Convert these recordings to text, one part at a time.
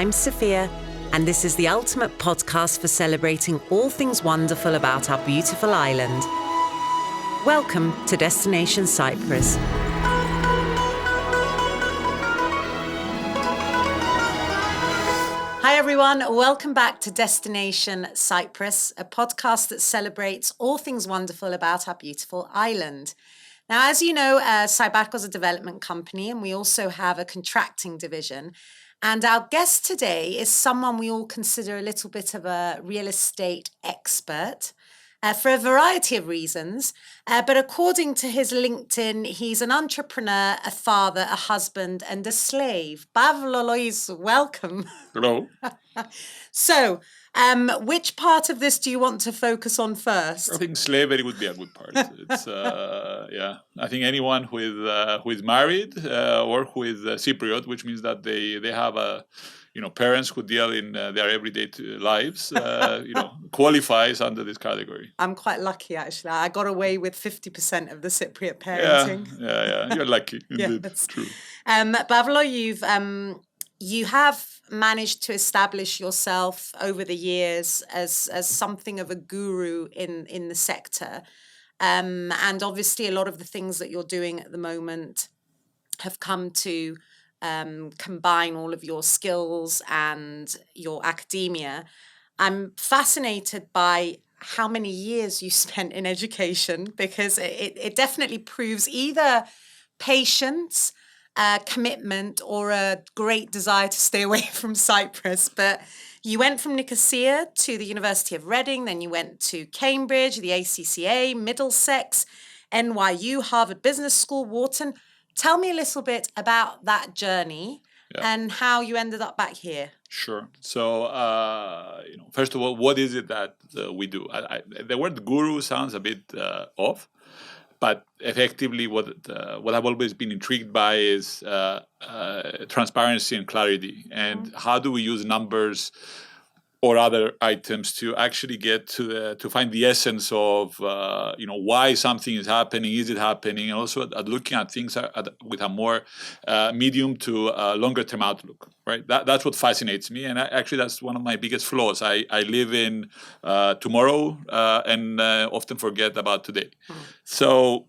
I'm Sophia, and this is the ultimate podcast for celebrating all things wonderful about our beautiful island. Welcome to Destination Cyprus. Hi everyone, welcome back to Destination Cyprus, a podcast that celebrates all things wonderful about our beautiful island. Now, as you know, CBRE is a development company, and we also have a contracting division. And our guest today is someone we all consider a little bit of a real estate expert for a variety of reasons. But according to his LinkedIn, he's an entrepreneur, a father, a husband, and a slave. Pavlos Loizou, welcome. Hello. So, which part of this do you want to focus on first? I think slavery would be a good part. It's I think anyone who is married or who is Cypriot, which means that they have parents who deal in their everyday lives, qualifies under this category. I'm quite lucky, actually. I got away with 50% of the Cypriot parenting. Yeah. You're lucky. Indeed. Yeah, that's true. Pavlo, you have managed to establish yourself over the years as something of a guru in the sector. And obviously a lot of the things that you're doing at the moment have come to combine all of your skills and your academia. I'm fascinated by how many years you spent in education, because it definitely proves either patience, commitment, or a great desire to stay away from Cyprus. But you went from Nicosia to the University of Reading, then you went to Cambridge, the ACCA, Middlesex, NYU, Harvard Business School, Wharton. Tell me a little bit about that journey and how you ended up back here. Sure. So, first of all, what is it that we do? The word guru sounds a bit off, but effectively what I've always been intrigued by is transparency and clarity. And how do we use numbers or other items to actually get to find the essence of why something is happening, is it happening, and also at looking at things with a more medium to longer term outlook. Right, that's what fascinates me, and actually that's one of my biggest flaws. I live in tomorrow and often forget about today. So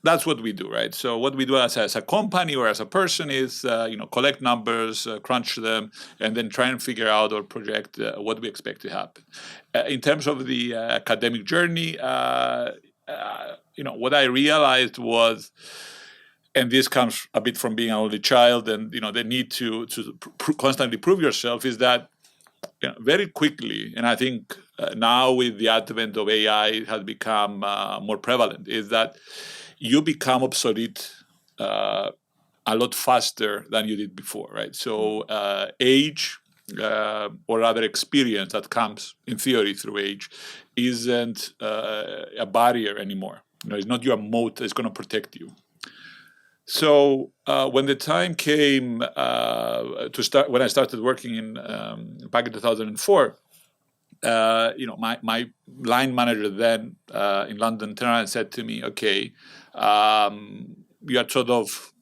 that's what we do, right? So what we do as a company or as a person is, collect numbers, crunch them, and then try and figure out or project what we expect to happen. In terms of the academic journey, what I realized was, and this comes a bit from being an only child and, the need to constantly prove yourself, is that very quickly, and I think now with the advent of AI, it has become more prevalent, is that you become obsolete a lot faster than you did before, right? So age or rather experience that comes in theory through age isn't a barrier anymore. It's not your moat that's going to protect you. So when the time came when I started working back in 2004, my line manager then in London turned around and said to me, okay, you are sort of,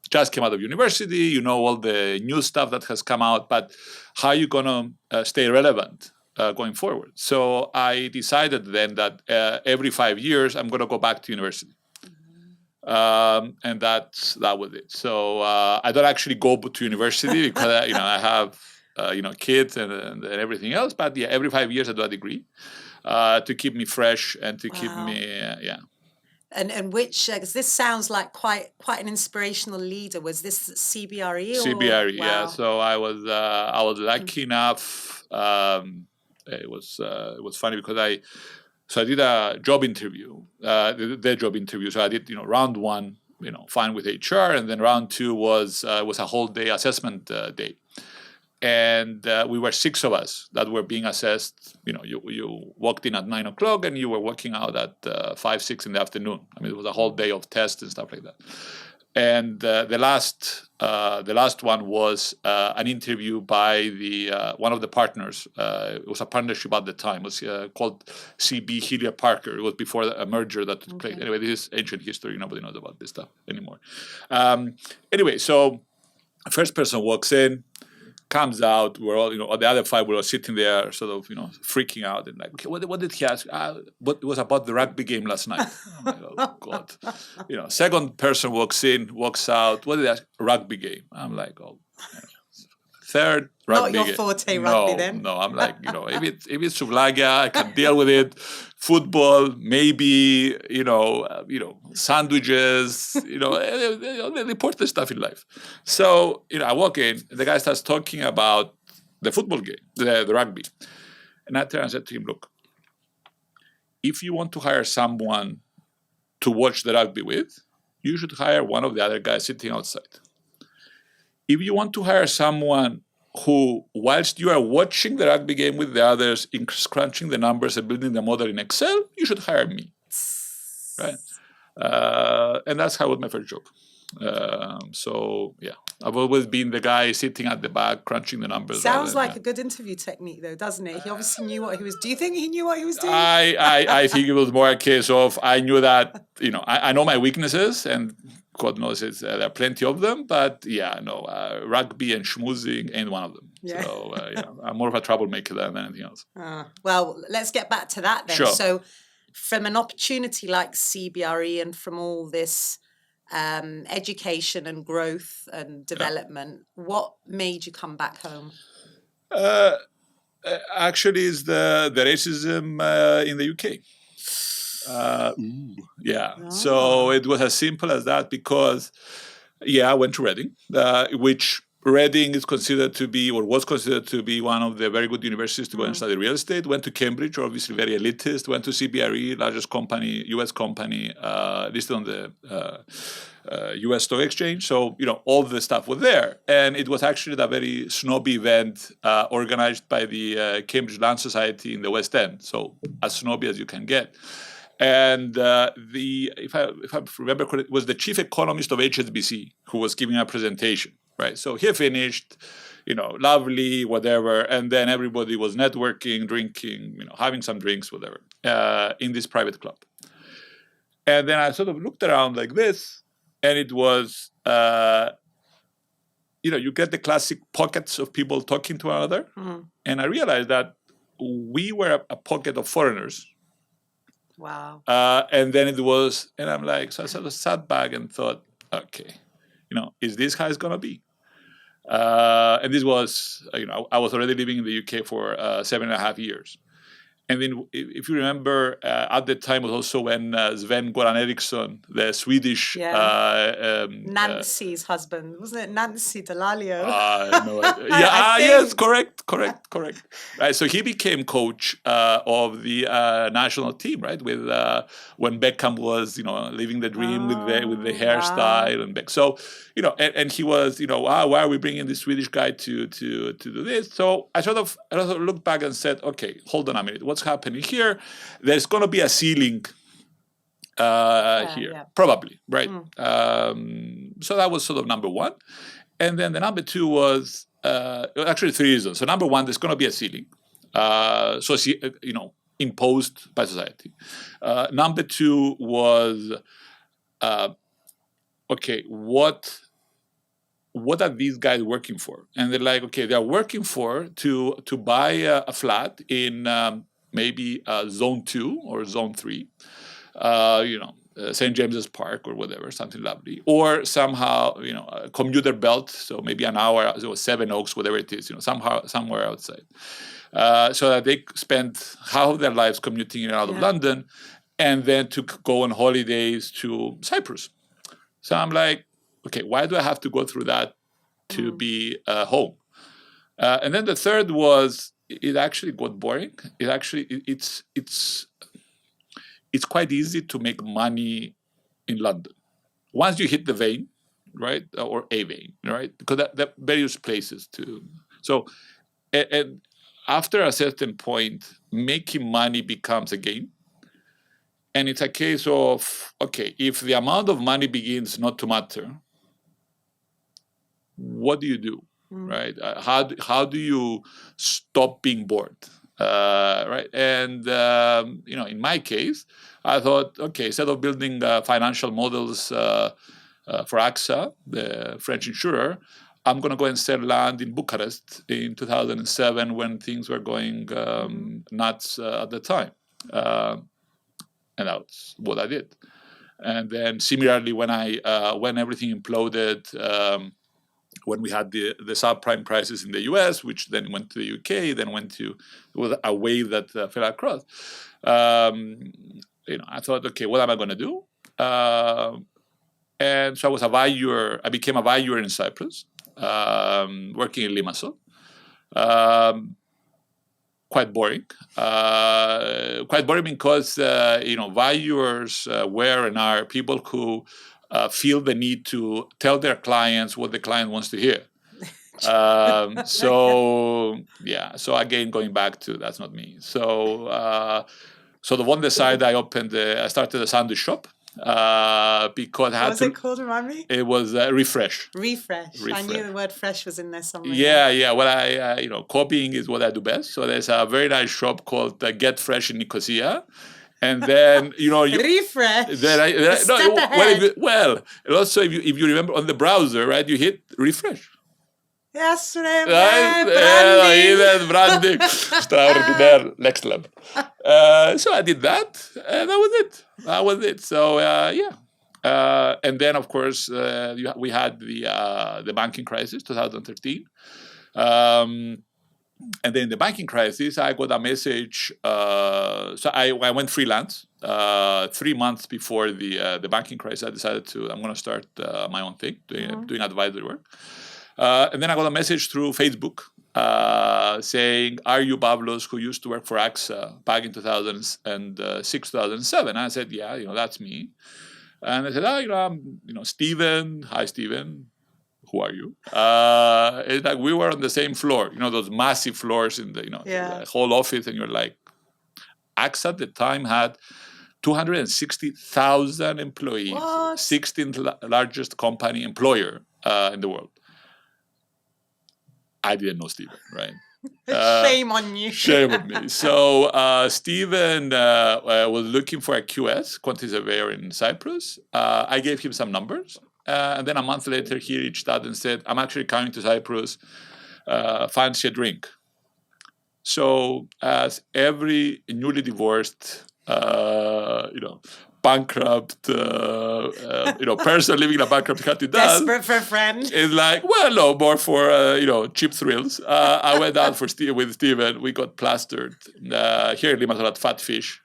just came out of university, all the new stuff that has come out, but how are you going to stay relevant going forward? So I decided then that every 5 years, I'm going to go back to university. And that was it. So I don't actually go to university because I have kids and everything else. But every 5 years I do a degree to keep me fresh and to keep me And which, because this sounds like quite an inspirational leader. Was this CBRE? CBRE, wow. Yeah. So I was lucky enough. It was funny because I did a job interview, their job interview. So I did, round one, fine with HR, and then round two was a whole day assessment day, and we were 6 of us that were being assessed. You walked in at 9 o'clock and you were walking out at 5, 6 in the afternoon. I mean, it was a whole day of tests and stuff like that. And the last one was an interview by one of the partners. It was a partnership at the time. It was called CB Helia Parker. It was before a merger that took place. Anyway, this is ancient history. Nobody knows about this stuff anymore. Anyway, so first person walks in. comes out, we're all, the other five were all sitting there, sort of, freaking out and like, okay, what did he ask? What was about the rugby game last night? I'm like, oh God. Second person walks out. What did he ask? Rugby game. I'm like, oh. Third, rugby. Not your forte, rugby then. No, I'm like, if it's Souvlagia, I can deal with it. Football, maybe, sandwiches, the important stuff in life. So, I walk in, the guy starts talking about the football game, the rugby. And I turned and said to him, look, if you want to hire someone to watch the rugby with, you should hire one of the other guys sitting outside. If you want to hire someone who, whilst you are watching the rugby game with the others, crunching the numbers and building the model in Excel, you should hire me. Right? And that's how I got my first job. I've always been the guy sitting at the back, crunching the numbers. Sounds like a good interview technique, though, doesn't it? He obviously knew what he was. Do you think he knew what he was doing? I think it was more a case of I knew that, I know my weaknesses, and God knows there are plenty of them, but rugby and schmoozing ain't one of them. Yeah. So I'm more of a troublemaker than anything else. Well, let's get back to that then. Sure. So from an opportunity like CBRE and from all this education and growth and development, what made you come back home? Actually, is the racism in the UK. So it was as simple as that because, I went to Reading, which Reading is considered to be, or was considered to be, one of the very good universities to go and study real estate. Went to Cambridge, obviously very elitist. Went to CBRE, largest company, US company, listed on the US Stock Exchange. So, all the stuff was there. And it was actually a very snobby event organized by the Cambridge Land Society in the West End. So, as snobby as you can get. And if I remember correctly, it was the chief economist of HSBC who was giving a presentation, right? So he finished, lovely, whatever, and then everybody was networking, drinking, having some drinks, whatever, in this private club. And then I sort of looked around like this, and it was, you get the classic pockets of people talking to one another, and I realized that we were a pocket of foreigners. Wow. And then it was, and I'm like, so I sort of sat back and thought, okay, is this how it's going to be? And this was, I was already living in the UK for 7.5 years. And then, if you remember, at the time was also when Sven-Goran Eriksson, the Swedish... Nancy's husband. Wasn't it Nancy Dalalio? No, yes, correct. Right, so he became coach of the national team, right? With when Beckham was, living the dream with the hairstyle and so, and he was, why are we bringing this Swedish guy to do this? So I sort of looked back and said, okay, hold on a minute. What's happening here? There's going to be a ceiling here, probably, right? So that was sort of number one. And then the number two was actually three reasons. So number one, there's going to be a ceiling, imposed by society. Number two was, okay, what are these guys working for? And they're like, okay, they're working for to buy a flat in maybe zone 2 or zone 3, St. James's Park or whatever, something lovely, or somehow, a commuter belt, so maybe an hour, so Seven Oaks, whatever it is, somewhere outside, so that they spend half of their lives commuting in and out of London, and then to go on holidays to Cyprus. So I'm like, okay, why do I have to go through that to be home? And then the third was, it actually got boring. It's quite easy to make money in London once you hit the vein, right, or a vein, right? Because there are various places to. So, and after a certain point, making money becomes a game. And it's a case of, okay, if the amount of money begins not to matter, what do you do, right? How do you stop being bored, right? And, in my case, I thought, okay, instead of building financial models for AXA, the French insurer, I'm going to go and sell land in Bucharest in 2007 when things were going nuts at the time. And that's what I did. And then similarly, when everything imploded, when we had the subprime crisis in the US, which then went to the UK, then was a wave that fell across. I thought, okay, what am I going to do? And so I became a valuer in Cyprus, working in Limassol. Quite boring. Quite boring because, valuers were and are people who feel the need to tell their clients what the client wants to hear. So again, going back to that's not me. So the one side I started a sandwich shop because I had What's it called? Remind me. It was Refresh. Refresh. I knew the word fresh was in there somewhere. Yeah. Well, copying is what I do best. So there's a very nice shop called Get Fresh in Nicosia. And then refresh. Step ahead. And also if you remember on the browser, right, you hit refresh. Yes, branding. Extraordinaire, next level. So I did that, and that was it. So and then of course we had the banking crisis, 2013. And then in the banking crisis, I got a message. So I went freelance 3 months before the banking crisis. I decided I'm going to start my own thing, doing advisory work. And then I got a message through Facebook saying, "Are you Pavlos, who used to work for AXA back in 2006, 2007?" And I said, "Yeah, that's me." And I said, I'm, Steven. Hi, Steven. Who are you? It's like we were on the same floor, those massive floors in the whole office, and you're like, AXA at the time had 260,000 employees, What? 16th largest company employer in the world. I didn't know Steven, right? Shame on you. Shame on me. So Steven was looking for a QS, quantity surveyor in Cyprus. I gave him some numbers. And then a month later, he reached out and said, "I'm actually coming to Cyprus. Fancy a drink." So as every newly divorced, bankrupt, person living in a bankrupt country does. Desperate for a friend. It's like, no, more for, cheap thrills. I went out with Steven. We got plastered. Here in Limassol at Fat Fish,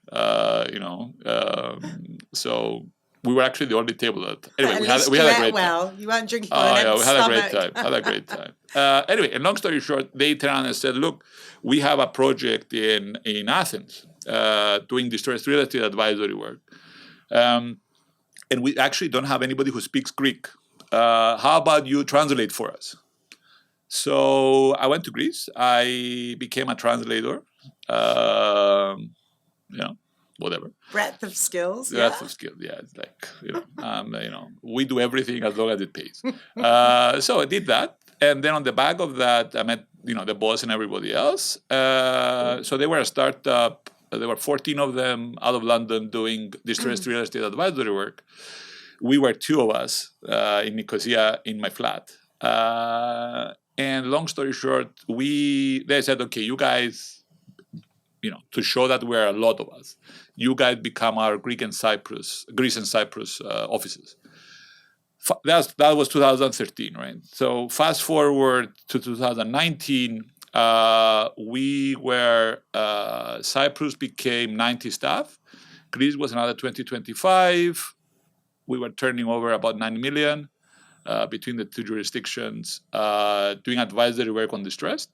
so we were actually the only table that. Anyway, we had a great time. You weren't drinking on an we had a great time. Anyway, and long story short, they turned around and said, "Look, we have a project in Athens doing distressed real estate advisory work. And we actually don't have anybody who speaks Greek. How about you translate for us?" So I went to Greece. I became a translator. Whatever. Breadth of skills. Breadth of skills. Yeah, it's like we do everything as long as it pays. So I did that, and then on the back of that, I met the boss and everybody else. So they were a startup. There were 14 of them out of London doing distressed real estate advisory work. We were 2 of us in Nicosia in my flat. And long story short, they said, "Okay, you guys, to show that we're a lot of us, you guys become our Greece and Cyprus offices." That was 2013, right? So fast forward to 2019. Cyprus became 90 staff. Greece was another 20-25. We were turning over about 9 million between the 2 jurisdictions, doing advisory work on distressed.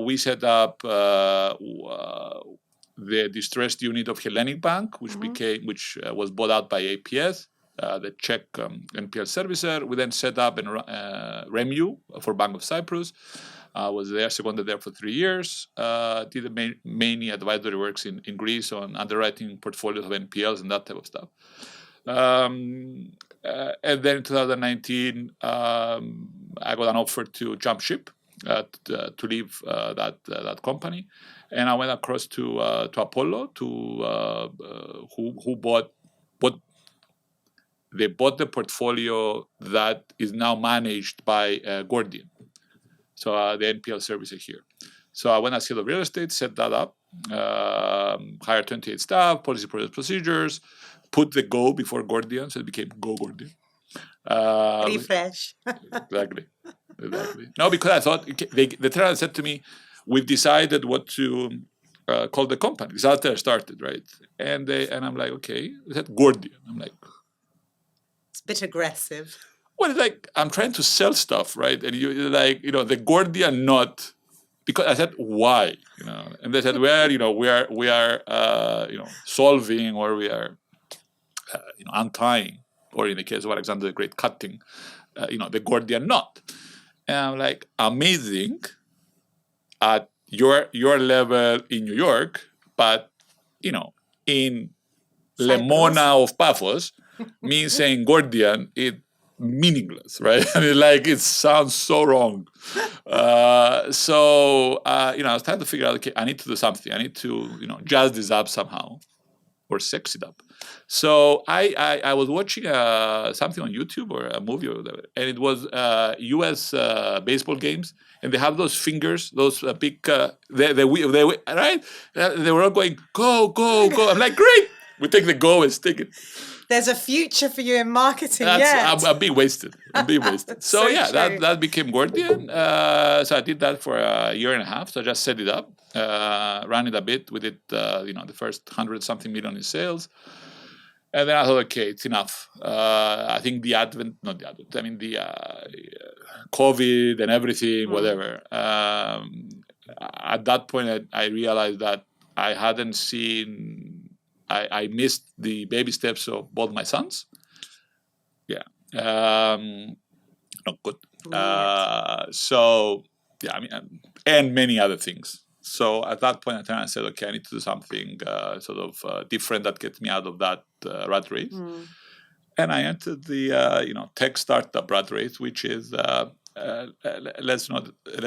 We set up the distressed unit of Hellenic Bank, which was bought out by APS, the Czech NPL servicer. We then set up REMU for Bank of Cyprus. I was there, seconded there for 3 years. Did mainly advisory works in Greece on underwriting portfolios of NPLs and that type of stuff. And then in 2019, I got an offer to jump ship to leave that company, and I went across to Apollo who bought what they bought the portfolio that is now managed by Gordian, so the NPL servicer here. So I went as head of real estate, set that up, hired 28 staff, policy procedures, put the Go before Gordian, so it became Go Gordian. Refresh. Exactly. No, because I thought the trainer said to me, "We've decided what to call the company." Because after I started, right? And I'm like, okay, they said Gordian. I'm like, It's a bit aggressive. well, it's like I'm trying to sell stuff, right? And you're like, the Gordian knot. Because I said why, and they said, well, we are solving, or we are untying, or in the case of Alexander the Great, cutting, the Gordian knot. And I'm like, amazing at your level in New York, but in Lemona of Paphos, me saying Gordian, it meaningless, right? I mean, it sounds so wrong. So I was trying to figure out, okay, I need to do something. I need to, jazz this up somehow, or sex it up. So I was watching something on YouTube or a movie or whatever, and it was U.S. Baseball games, and they have those fingers, those big, they right? They were all going, go, go, go. I'm like, great. We take the go and stick it. There's a future for you in marketing. I'm being wasted. So yeah, true. that became Gordian. So I did that for a year and a half. So I just set it up, ran it a bit. We did the first 100-something million in sales. And then I thought, okay, it's enough. I think the COVID and everything, whatever. At that point, I realized that I hadn't seen. I missed the baby steps of both my sons. Yeah. Not good. So, yeah, and many other things. So at that point, I said, okay, I need to do something different that gets me out of that rat race. And I entered the tech startup rat race, which is let's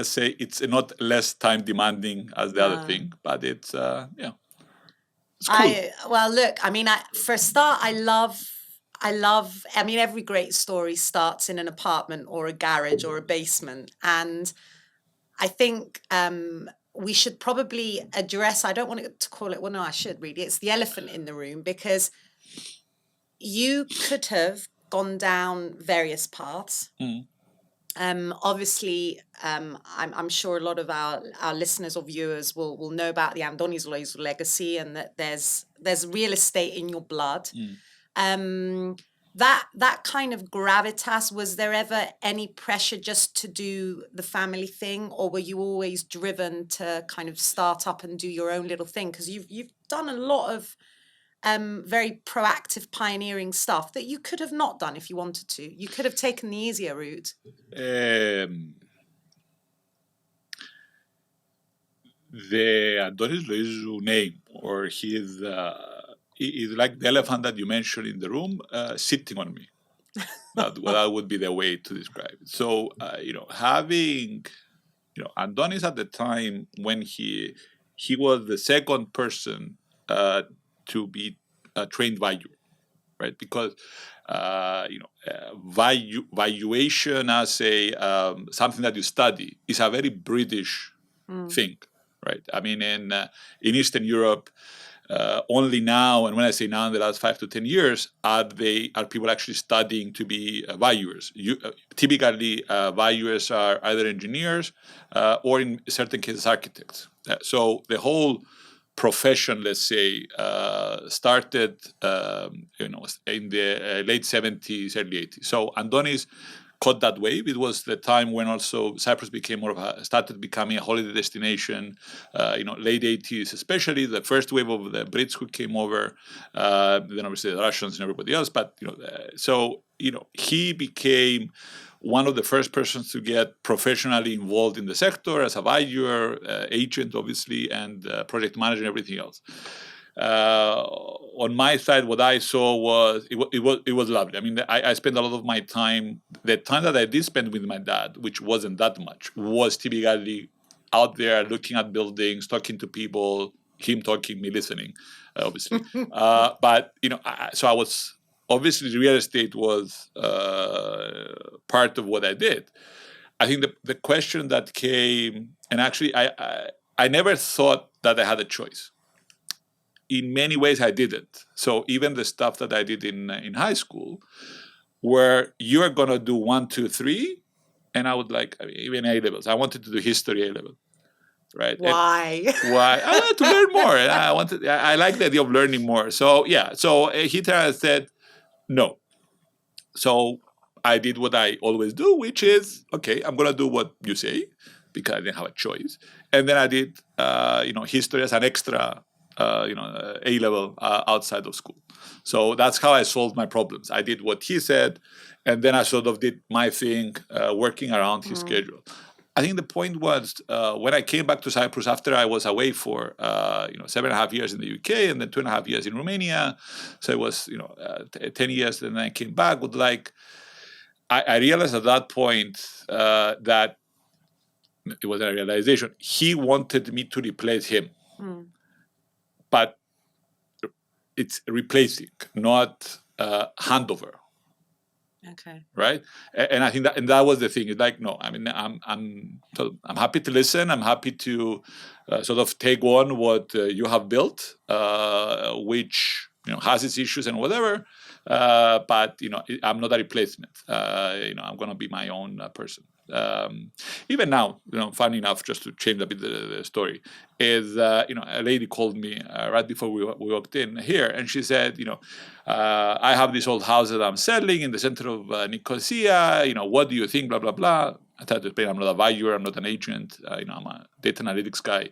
say it's not less time demanding as the other thing, but it's it's cool. For a start, I love, every great story starts in an apartment or a garage or a basement. And I think we should probably address, I don't want to call it, well, no, I should really, it's the elephant in the room, because you could have gone down various paths. Obviously, I'm sure a lot of our listeners or viewers will know about the Antonis Loizou legacy, and that there's real estate in your blood. That kind of gravitas, was there ever any pressure just to do the family thing, or were you always driven to kind of start up and do your own little thing? Because you've done a lot of very proactive, pioneering stuff that you could have not done if you wanted to. You could have taken the easier route. The Antonis Loizou name, or his, is like the elephant that you mentioned in the room, sitting on me. That would be the way to describe it. So, having, Antonis at the time when he was the second person to be trained valuer, right? Because valuation as a something that you study is a very British thing, right? I mean, in Eastern Europe, only now, and when I say now, in the last 5 to 10 years, are people actually studying to be valuers. Typically, valuers are either engineers or, in certain cases, architects. So the whole profession, let's say, started in the late 70s, early 80s. So Antonis caught that wave. It was the time when also Cyprus became started becoming a holiday destination. Late 80s, especially the first wave of the Brits who came over, then obviously the Russians and everybody else. But he became one of the first persons to get professionally involved in the sector as a valuer, agent, obviously, and project manager and everything else. On my side, what I saw was it was lovely. I mean, I spent a lot of my time. The time that I did spend with my dad, which wasn't that much, was typically out there looking at buildings, talking to people, him talking, me listening, obviously. But so I was obviously real estate was part of what I did. I think the question that came, and actually I never thought that I had a choice. In many ways, I didn't. So even the stuff that I did in high school, where you're gonna do 1, 2, 3, and I would like, I mean, even A levels. I wanted to do history A level, right? Why? Why? I wanted to learn more. I like the idea of learning more. So yeah. So he said no. So I did what I always do, which is, okay, I'm gonna do what you say because I didn't have a choice. And then I did, history as an extra, A level outside of school. So that's how I solved my problems. I did what he said, and then I sort of did my thing, working around his schedule. I think the point was when I came back to Cyprus after I was away for 7.5 years in the UK and then 2.5 years in Romania. So it was 10 years, and then I came back with I realized at that point that it was a realization. He wanted me to replace him, but it's replacing, not handover. Okay. Right, and I think that was the thing. It's like, no, I mean, I'm happy to listen. I'm happy to sort of take on what you have built, which has its issues and whatever. But I'm not a replacement. I'm going to be my own person. Even now, funny enough, just to change a bit the story, is a lady called me right before we walked in here, and she said, I have this old house that I'm selling in the center of Nicosia. What do you think? Blah blah blah. I tried to explain I'm not a valuer, I'm not an agent. I'm a data analytics guy.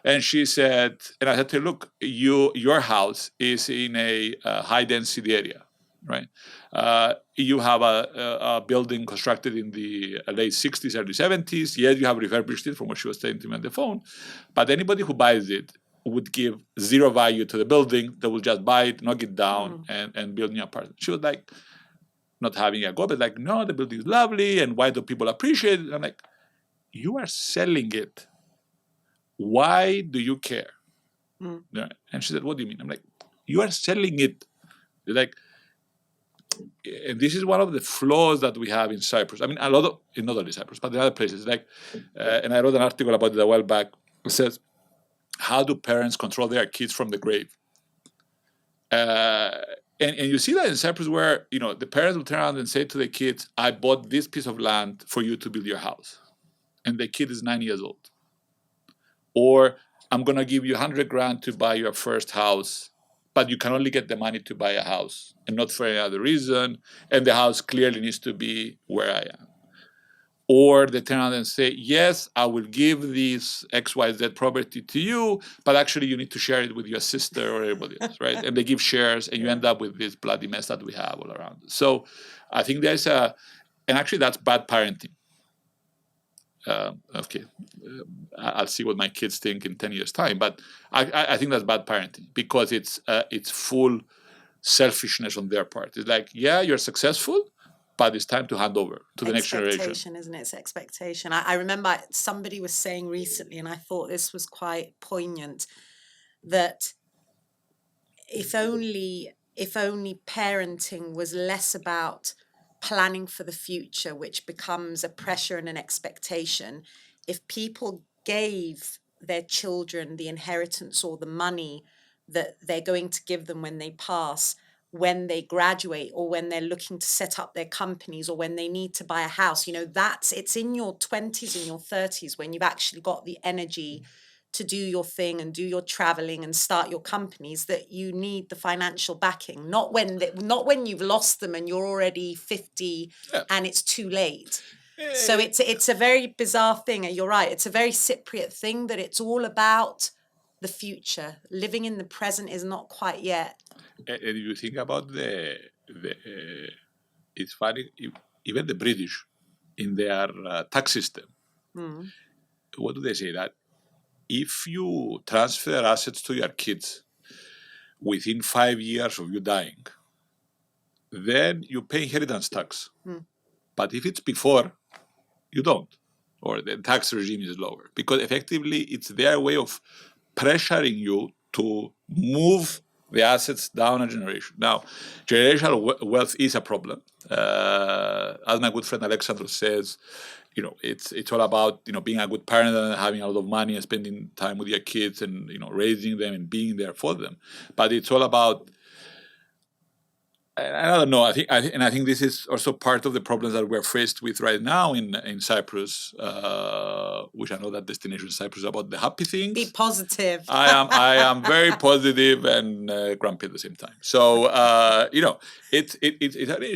And she said, and I said to her, look, your house is in a high density area, right? You have a building constructed in the late 60s, early 70s. Yes, you have refurbished it from what she was saying to me on the phone. But anybody who buys it would give zero value to the building. They will just buy it, knock it down, and build new apartments. She was like, not having a go, but like, no, the building is lovely, and why do people appreciate it? I'm like, you are selling it. Why do you care? And she said, what do you mean? I'm like, you are selling it. They're like, and this is one of the flaws that we have in Cyprus. I mean, not only Cyprus, but in other places. Like, and I wrote an article about it a while back. It says, how do parents control their kids from the grave? And you see that in Cyprus, where the parents will turn around and say to the kids, I bought this piece of land for you to build your house. And the kid is 9 years old. Or I'm going to give you 100 grand to buy your first house, but you can only get the money to buy a house and not for any other reason. And the house clearly needs to be where I am. Or they turn around and say, yes, I will give this XYZ property to you, but actually you need to share it with your sister or everybody else, right? And they give shares, and you end up with this bloody mess that we have all around. So I think there's and actually that's bad parenting. Okay, I'll see what my kids think in 10 years' time, but I think that's bad parenting because it's full selfishness on their part. It's like, yeah, you're successful, but it's time to hand over to the next generation. Expectation, isn't it? It's expectation. I remember somebody was saying recently, and I thought this was quite poignant, that if only parenting was less about planning for the future, which becomes a pressure and an expectation, if people gave their children the inheritance or the money that they're going to give them when they pass, when they graduate, or when they're looking to set up their companies, or when they need to buy a house, it's in your 20s and your 30s when you've actually got the energy to do your thing and do your traveling and start your companies, that you need the financial backing, not when you've lost them and you're already 50 and it's too late. So it's a very bizarre thing. You're right. It's a very Cypriot thing that it's all about the future. Living in the present is not quite yet. And if you think about it's funny, even the British in their tax system, what do they say? That if you transfer assets to your kids within 5 years of you dying, then you pay inheritance tax. But if it's before, you don't, or the tax regime is lower, because effectively it's their way of pressuring you to move the assets down a generation. Now, generational wealth is a problem. As my good friend Alexandros says, it's all about being a good parent and having a lot of money and spending time with your kids and raising them and being there for them. But it's all about, I don't know. I think this is also part of the problems that we're faced with right now in Cyprus, which I know that destination Cyprus is about the happy things. Be positive. I am very positive and grumpy at the same time. So it's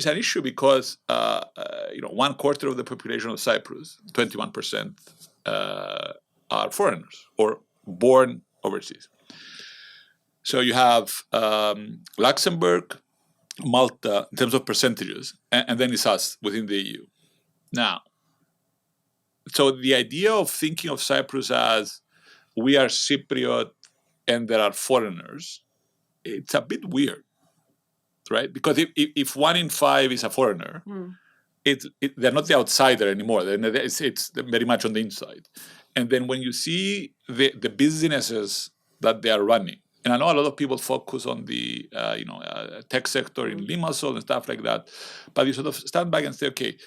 an issue because 1/4 of the population of Cyprus, 21%, are foreigners or born overseas. So you have Luxembourg, Malta in terms of percentages, and then it's us within the EU. Now, so the idea of thinking of Cyprus as we are Cypriot and there are foreigners, it's a bit weird, right? Because if 1 in 5 is a foreigner, they're not the outsider anymore. It's very much on the inside. And then when you see the businesses that they are running, and I know a lot of people focus on the tech sector in Limassol and stuff like that, but you sort of stand back and say, okay,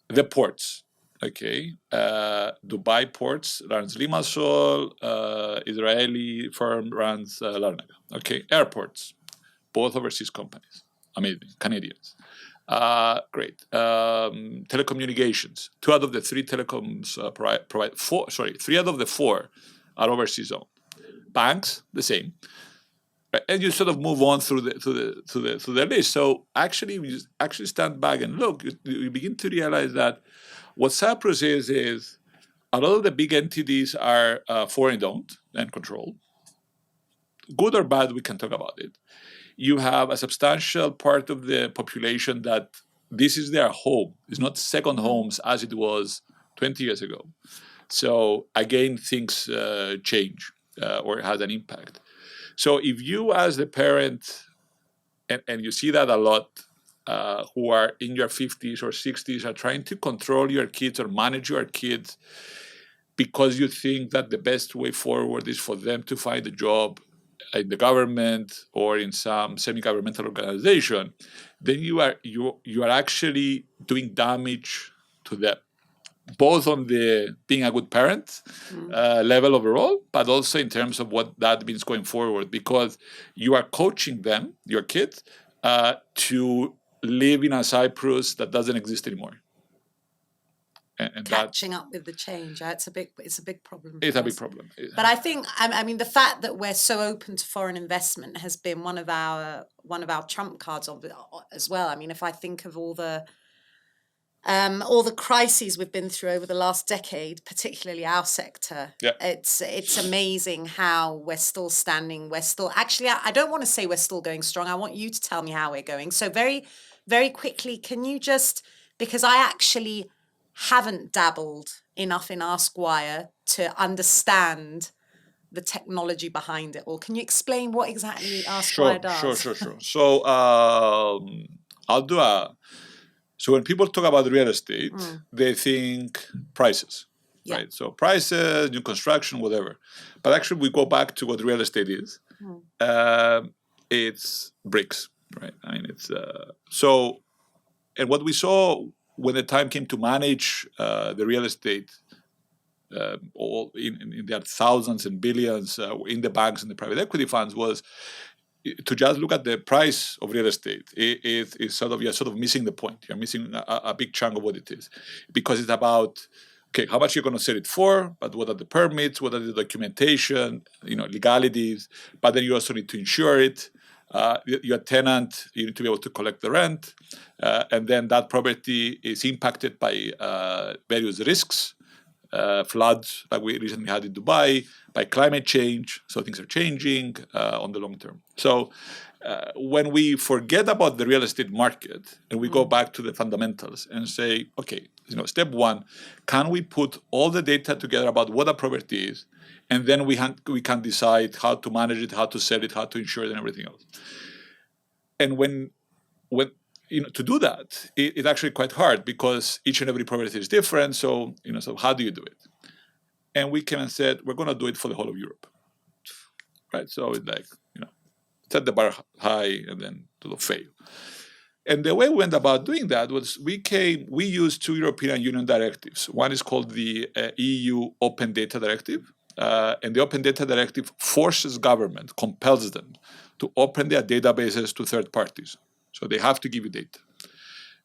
the ports, okay, Dubai Ports runs Limassol, Israeli firm runs Larnaca, okay, airports, both overseas companies, amazing, Canadians. Great. Telecommunications. 2 out of the 3 telecoms provide 3 out of the 4 are overseas owned. Banks, the same. Right? And you sort of move on through the list. So actually, you stand back and look, you begin to realize that what Cyprus is a lot of the big entities are foreign owned and controlled. Good or bad, we can talk about it. You have a substantial part of the population that this is their home. It's not second homes as it was 20 years ago. So again, things change or has an impact. So if you as the parent, and you see that a lot, who are in your 50s or 60s are trying to control your kids or manage your kids because you think that the best way forward is for them to find a job in the government or in some semi-governmental organization, then you are actually doing damage to them, both on the being a good parent level overall, but also in terms of what that means going forward, because you are coaching them, your kids, to live in a Cyprus that doesn't exist anymore. And catching up with the change. It's a big problem. It's a big problem. But I think, I mean, the fact that we're so open to foreign investment has been one of our trump cards as well. I mean, if I think of all the crises we've been through over the last decade, particularly our sector, it's amazing how we're still standing. We're still, actually, I don't want to say we're still going strong. I want you to tell me how we're going. So very, very quickly, can you just, because I actually haven't dabbled enough in AskWire to understand the technology behind it all. Can you explain what exactly AskWire does? Sure. So I'll do so when people talk about real estate, they think prices, right? So prices, new construction, whatever. But actually we go back to what real estate is. It's bricks, right? I mean, it's and what we saw when the time came to manage the real estate, all in there are thousands and billions in the banks and the private equity funds, was to just look at the price of real estate. You're sort of missing the point. You're missing a big chunk of what it is, because it's about, okay, how much you're going to sell it for, but what are the permits, what are the documentation, legalities, but then you also need to insure it. Your tenant, you need to be able to collect the rent, and then that property is impacted by various risks, floods like we recently had in Dubai, by climate change, so things are changing on the long term. So when we forget about the real estate market and we go back to the fundamentals and say, okay, step 1, can we put all the data together about what a property is, and then we can decide how to manage it, how to sell it, how to insure it, and everything else. And when to do that, it's actually quite hard, because each and every property is different. So so how do you do it? And we came and said, we're going to do it for the whole of Europe, right? So it's like set the bar high and then sort of fail. And the way we went about doing that was we used two European Union directives. One is called the EU Open Data Directive. And the Open Data Directive forces government, compels them to open their databases to third parties. So they have to give you data.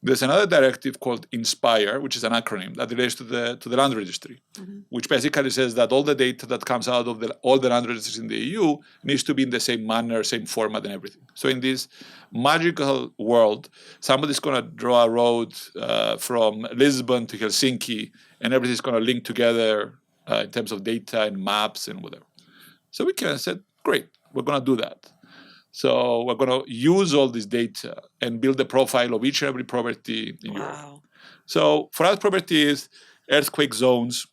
There's another directive called INSPIRE, which is an acronym that relates to the land registry, which basically says that all the data that comes out of all the land registries in the EU needs to be in the same manner, same format, and everything. So in this magical world, somebody's going to draw a road from Lisbon to Helsinki, and everything's going to link together in terms of data and maps and whatever. So we kind of said, great, we're going to do that. So we're going to use all this data and build a profile of each and every property in Europe. So for us, property is earthquake zones,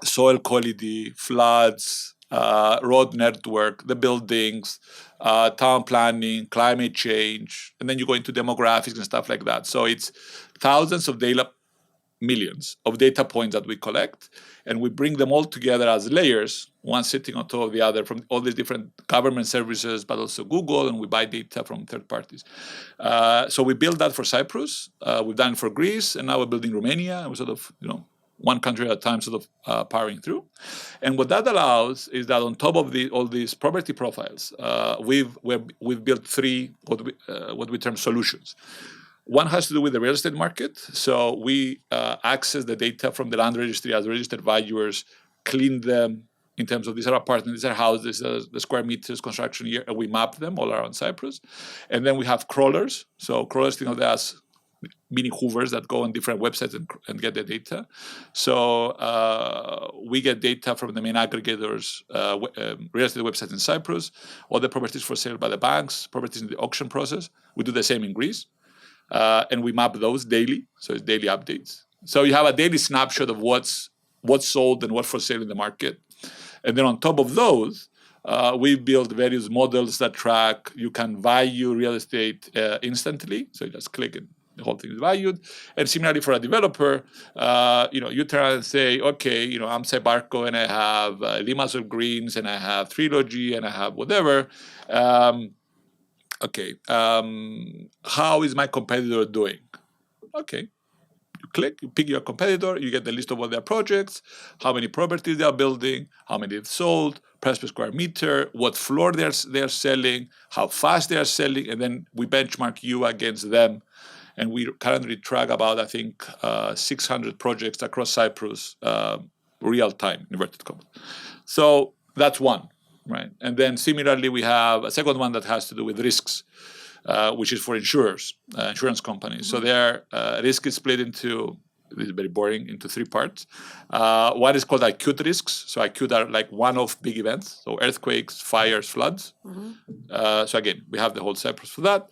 soil quality, floods, road network, the buildings, town planning, climate change, and then you go into demographics and stuff like that. So it's thousands of data, millions of data points that we collect, and we bring them all together as layers, one sitting on top of the other from all these different government services, but also Google, and we buy data from third parties. So we built that for Cyprus. We've done it for Greece, and now we're building Romania, and we're sort of, one country at a time, sort of powering through. And what that allows is that on top of all these property profiles, we've built three what we term solutions. One has to do with the real estate market. So we access the data from the land registry as registered valuers, clean them in terms of these are apartments, these are houses, the square meters, construction year, and we map them all around Cyprus. And then we have crawlers. So crawlers, as mini hoovers that go on different websites and get the data. So we get data from the main aggregators, real estate websites in Cyprus, all the properties for sale by the banks, properties in the auction process. We do the same in Greece. And we map those daily, so it's daily updates. So you have a daily snapshot of what's sold and what's for sale in the market. And then on top of those, we build various models that track, you can value real estate instantly. So you just click and the whole thing is valued. And similarly for a developer, you turn around and say, okay, I'm Cybarco and I have Limassol Greens and I have Trilogy and I have whatever. Okay, how is my competitor doing? Okay, you click, you pick your competitor, you get the list of all their projects, how many properties they are building, how many they've sold, price per square meter, what floor they're selling, how fast they are selling, and then we benchmark you against them. And we currently track about, I think, 600 projects across Cyprus, real time, inverted commas. So that's one. Right, and then similarly, we have a second one that has to do with risks, which is for insurers, insurance companies. So their risk is split into, this is very boring, into three parts. One is called acute risks. So acute are like one-off big events, so earthquakes, fires, floods. So again, we have the whole Cyprus for that.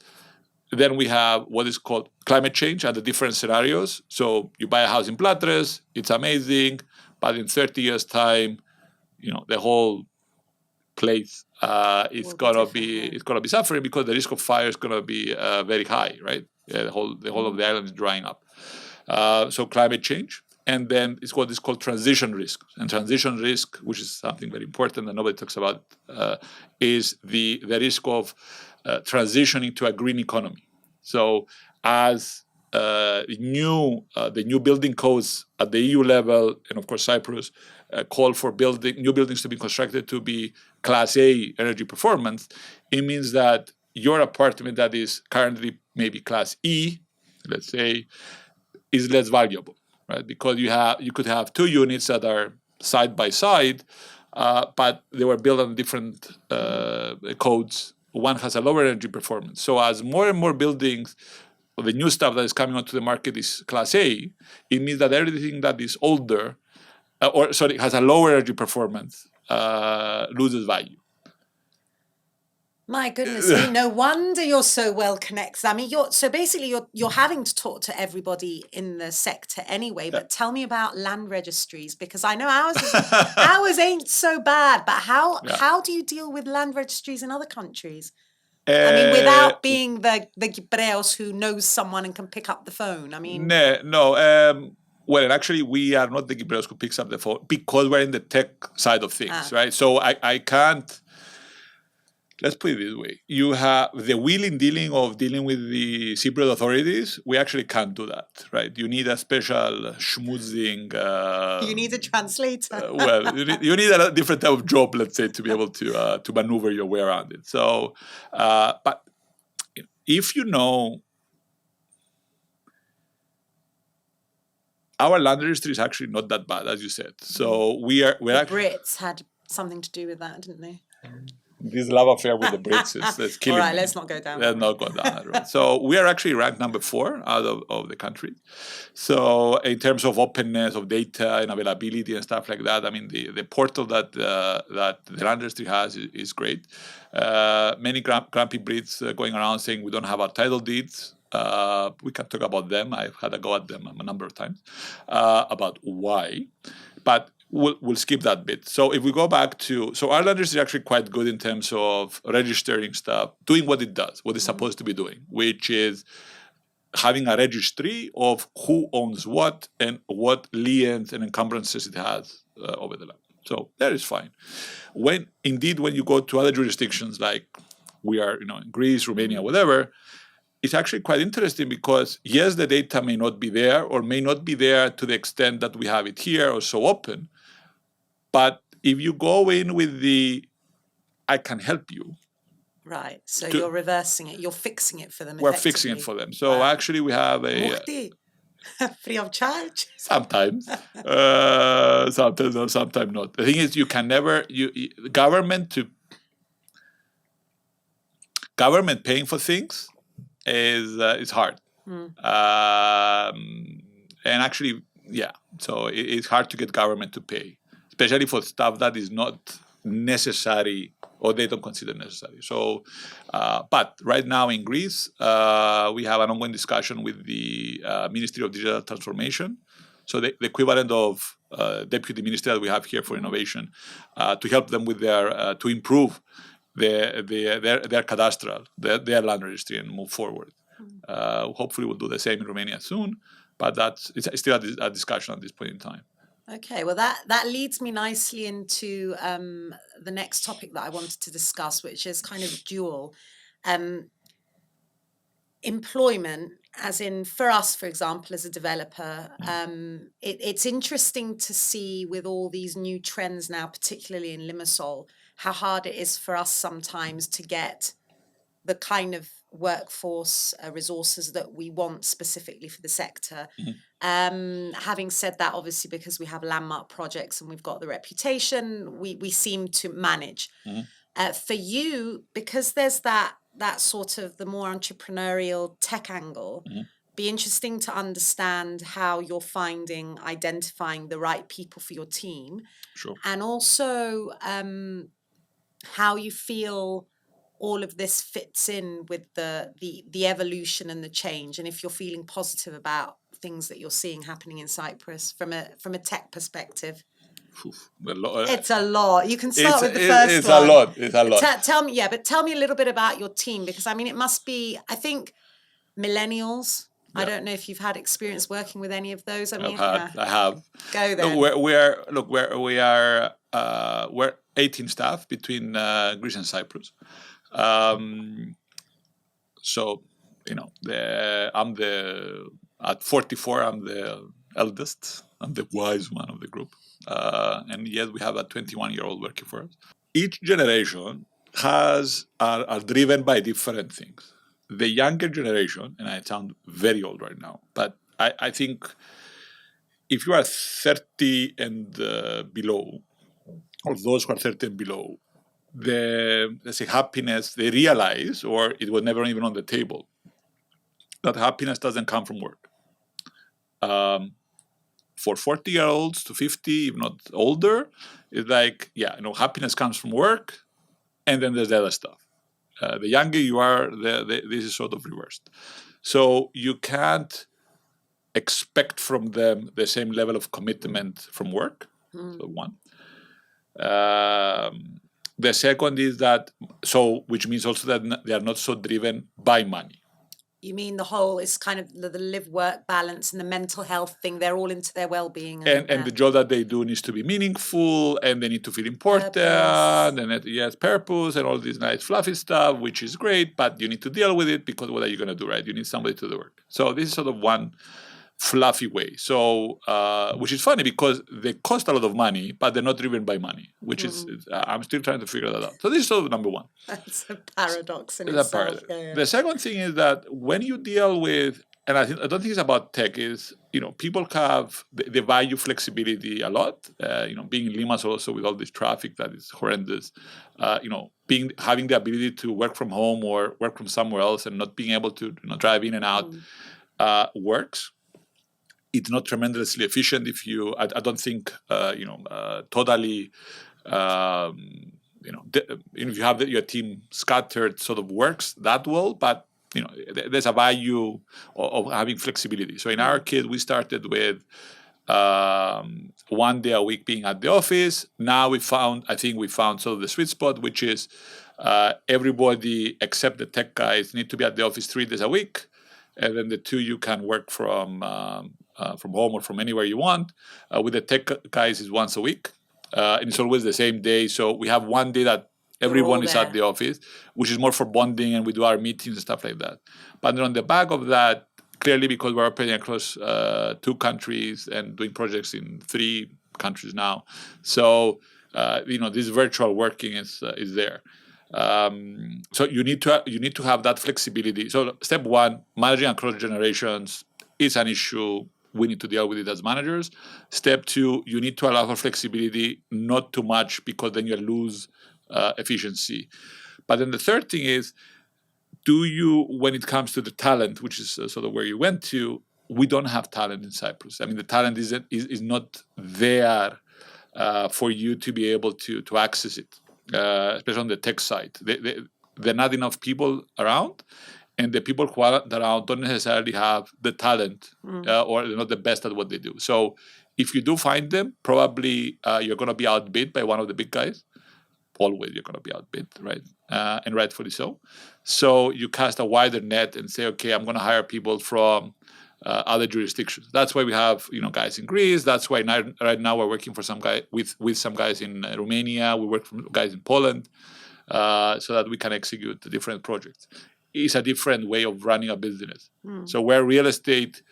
Then we have what is called climate change and the different scenarios. So you buy a house in Platres, it's amazing, but in 30 years' time, the whole place is gonna be suffering because the risk of fire is gonna be very high, right? The whole of the island is drying up. So climate change, and then it's what is called transition risk. And transition risk, which is something very important that nobody talks about, is the risk of transitioning to a green economy. So as the new building codes at the EU level, and of course Cyprus, call for new buildings to be constructed to be Class A energy performance, it means that your apartment that is currently maybe Class E, let's say, is less valuable, right? Because you could have two units that are side by side, but they were built on different codes. One has a lower energy performance. So as more and more buildings, the new stuff that is coming onto the market is Class A, it means that everything that is older, has a lower energy performance, loses value. My goodness me, no wonder you're so well connected. I mean, you're having to talk to everybody in the sector anyway, but tell me about land registries, because I know ours ain't so bad, but how do you deal with land registries in other countries? I mean, without being the Kipreos who knows someone and can pick up the phone. I mean... No. Well, actually, we are not the Kipreos who picks up the phone because we're in the tech side of things, right? So I can't... let's put it this way. You have the dealing with the Cypriot authorities. We actually can't do that, right? You need a special schmoozing. You need a translator. Well, you need a different type of job, let's say, to be able to maneuver your way around it. So, but if you know, our land registry is actually not that bad, as you said. So we're the Brits had something to do with that, didn't they? This love affair with the Brits is killing me. All right, let's not go down. Let's not go down that road. So we are actually ranked number 4 out of the country. So in terms of openness of data and availability and stuff like that, I mean, the portal that the land registry has is great. Many grumpy Brits going around saying we don't have our title deeds. We can talk about them. I've had a go at them a number of times about why. But we'll skip that bit. So if we go back to, so our land registry is actually quite good in terms of registering stuff, doing what it does, what it's supposed to be doing, which is having a registry of who owns what and what liens and encumbrances it has over the land. So that is fine. When you go to other jurisdictions like we are, in Greece, Romania, whatever, it's actually quite interesting because yes, the data may not be there or may not be there to the extent that we have it here or so open. But if you go in with I can help you. Right. So you're reversing it. You're fixing it for them. We're fixing it for them. So actually we have free of charge. Sometimes. Sometimes or sometimes not. The thing is you can never government paying for things is hard. And actually, yeah. So it's hard to get government to pay, especially for stuff that is not necessary or they don't consider necessary. So, but right now in Greece, we have an ongoing discussion with the Ministry of Digital Transformation. So the equivalent of deputy minister that we have here for innovation, to help them with to improve their cadastral, their land registry and move forward. Hopefully we'll do the same in Romania soon, but it's still a discussion at this point in time. Okay, well that leads me nicely into the next topic that I wanted to discuss, which is kind of dual. Employment, as in for us, for example, as a developer, it's interesting to see with all these new trends now, particularly in Limassol, how hard it is for us sometimes to get the kind of workforce resources that we want specifically for the sector. Having said that, obviously, because we have landmark projects and we've got the reputation, we seem to manage. For you, because there's that sort of the more entrepreneurial tech angle, be interesting to understand how you're identifying the right people for your team. Sure. And also how you feel all of this fits in with the evolution and the change, and if you're feeling positive about things that you're seeing happening in Cyprus from a tech perspective. It's a lot. You can start with the first one. It's a lot. Tell me a little bit about your team, because I mean it must be, I think, millennials. Yeah. I don't know if you've had experience working with any of those. I have. Go then. We're 18 staff between Greece and Cyprus. So at 44, I'm the eldest. I'm the wise one of the group. And yet we have a 21-year-old working for us. Each generation are driven by different things. The younger generation, and I sound very old right now, but I think if you are 30 and below, or those who are 30 and below, let's say happiness, they realize, or it was never even on the table, that happiness doesn't come from work. For 40-year-olds to 50, if not older, it's like, happiness comes from work, and then there's the other stuff. The younger you are, this is sort of reversed. So you can't expect from them the same level of commitment from work. So one. The second is that, which means also that they are not so driven by money. You mean the whole is kind of the live-work balance and the mental health thing? They're all into their well-being, and the job that they do needs to be meaningful, and they need to feel important, purpose. and yes, purpose, and all this nice fluffy stuff, which is great, but you need to deal with it, because what are you going to do, right? You need somebody to do the work. So this is sort of one fluffy way. So which is funny, because they cost a lot of money, but they're not driven by money, which is I'm still trying to figure that out. So this is sort of number one. That's a paradox in It's a itself. paradox. Yeah. The second thing is that when you deal with, and I don't think it's about tech, is, people have, they value flexibility a lot. Being in Limassol also with all this traffic that is horrendous, having the ability to work from home or work from somewhere else and not being able to drive in and out works. It's not tremendously efficient if you. I don't think totally. If you have your team scattered, sort of works that well, but there's a value of having flexibility. So in our case, we started with 1 day a week being at the office. Now I think we found sort of the sweet spot, which is everybody except the tech guys need to be at the office 3 days a week, and then the 2 you can work from home or from anywhere you want. With the tech guys, is once a week. And it's always the same day. So we have 1 day that everyone is at the office, which is more for bonding, and we do our meetings and stuff like that. But then on the back of that, clearly, because we're operating across 2 countries and doing projects in 3 countries now, so this virtual working is there. So you need to have that flexibility. So step 1, managing across generations is an issue. We need to deal with it as managers. Step 2, you need to allow for flexibility, not too much, because then you lose efficiency. But then the third thing is, when it comes to the talent, which is sort of where you went to, we don't have talent in Cyprus. I mean, the talent is not there for you to be able to access it, especially on the tech side. There are not enough people around. And the people who are around don't necessarily have the talent or they're not the best at what they do. So if you do find them, probably you're going to be outbid by one of the big guys. Always you're going to be outbid, right? And rightfully so. So you cast a wider net and say, okay, I'm going to hire people from other jurisdictions. That's why we have guys in Greece. That's why right now we're working for some guy with some guys in Romania. We work with guys in Poland so that we can execute the different projects. Is a different way of running a business. So where real estate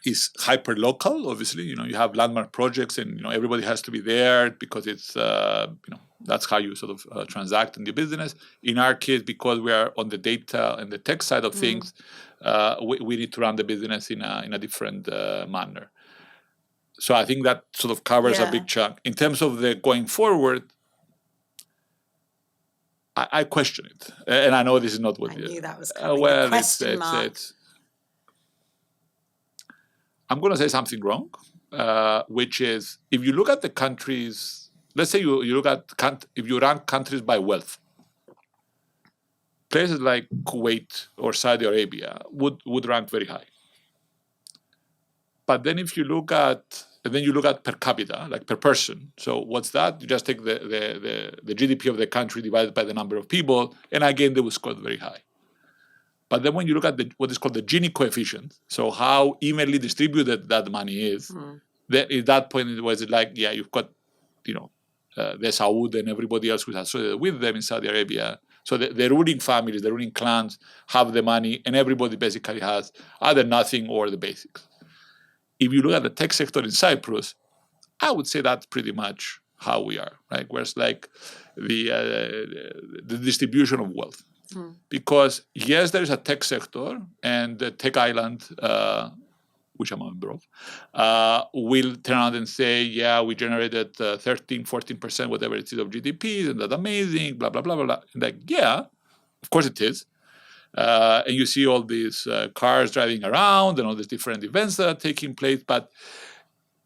is hyper local, obviously, you have landmark projects, and everybody has to be there because it's that's how you sort of transact in the business. In our case, because we are on the data and the tech side of things, we need to run the business in a different manner. So I think that sort of covers a big chunk. In terms of the going forward, I question it, and I know this is not what I knew that was coming. well, Question mark. I'm going to say something wrong, which is, if you look at the countries, let's say you look at if you rank countries by wealth, places like Kuwait or Saudi Arabia would rank very high. But then if you look at per capita, like per person. So what's that? You just take the GDP of the country divided by the number of people, and again, they will score very high. But then when you look at what is called the Gini coefficient, so how evenly distributed that money is, at that point it was like, you've got, the Saud and everybody else who's associated with them in Saudi Arabia. So the ruling families, the ruling clans have the money, and everybody basically has either nothing or the basics. If you look at the tech sector in Cyprus, I would say that's pretty much how we are, right? Whereas like the distribution of wealth. Because yes, there is a tech sector, and the tech island, which I'm a member of, will turn around and say, we generated 13, 14%, whatever it is of GDP, and that's amazing, blah, blah, blah, blah, blah. And like, of course it is. And you see all these cars driving around and all these different events that are taking place, but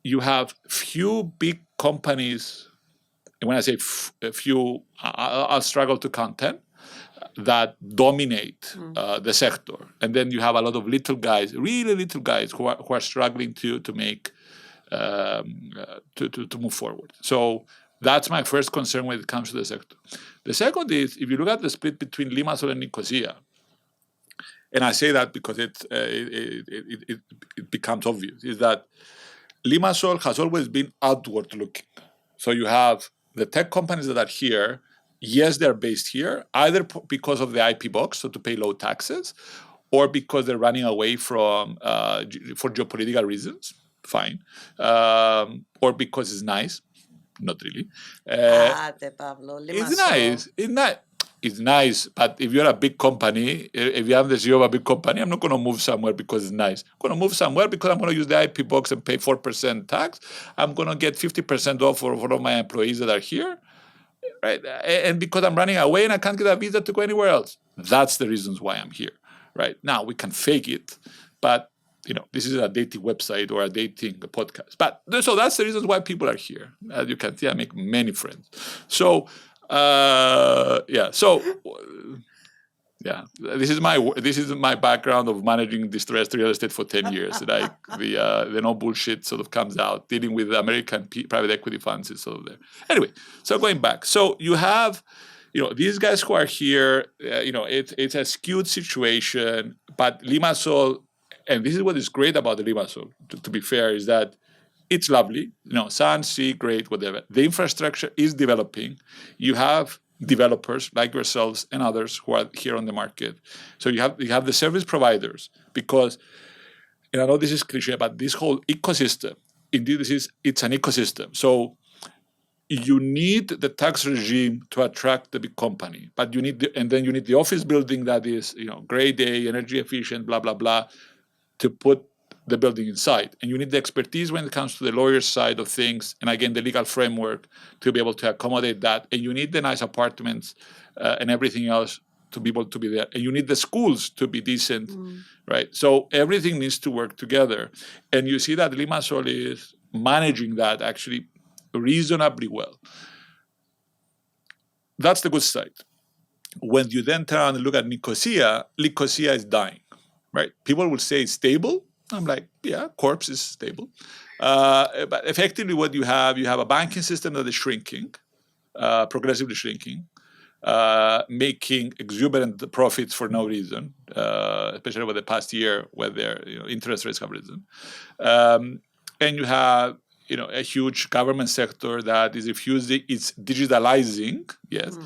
you have few big companies, and when I say few, I'll struggle to count 10, that dominate the sector. And then you have a lot of little guys, really little guys, who are struggling to make, to move forward. So that's my first concern when it comes to the sector. The second is, if you look at the split between Limassol and Nicosia, and I say that because it becomes obvious, is that Limassol has always been outward looking. So you have the tech companies that are here. Yes, they're based here, either because of the IP box, so to pay low taxes, or because they're running away from for geopolitical reasons. Fine, or because it's nice. Not really. Pablo, It's Limassol. nice. It's nice, but if you're a big company, if you have the CEO of a big company, I'm not going to move somewhere because it's nice. I'm going to move somewhere because I'm going to use the IP box and pay 4% tax. I'm going to get 50% off for all of my employees that are here, right? And because I'm running away and I can't get a visa to go anywhere else. That's the reasons why I'm here, right? Now, we can fake it, but this is a dating website or a dating podcast. But so that's the reasons why people are here. As you can see, I make many friends. So, this is my background of managing distressed real estate for 10 years. Like the no bullshit sort of comes out. Dealing with American private equity funds is sort of there. Anyway, so going back, so you have these guys who are here. It's a skewed situation, but Limassol. And this is what is great about the Limassol, to be fair, is that it's lovely. Sun, sea, great, whatever. The infrastructure is developing. You have developers like yourselves and others who are here on the market. So you have the service providers, because, and I know this is cliche, but this whole ecosystem, indeed, it's an ecosystem. So you need the tax regime to attract the big company, but you need the office building that is grade A, energy efficient, blah blah blah, to put the building inside. And you need the expertise when it comes to the lawyer's side of things, and again, the legal framework to be able to accommodate that. And you need the nice apartments and everything else to be able to be there. And you need the schools to be decent, right? So everything needs to work together. And you see that Limassol is managing that actually reasonably well. That's the good side. When you then turn and look at Nicosia is dying. Right? People will say it's stable. I'm like, yeah, Corpse is stable. But effectively what you have a banking system that is shrinking, progressively shrinking, making exuberant profits for no reason, especially over the past year where their interest rates have risen. And you have a huge government sector that is refusing, it's digitalizing, yes,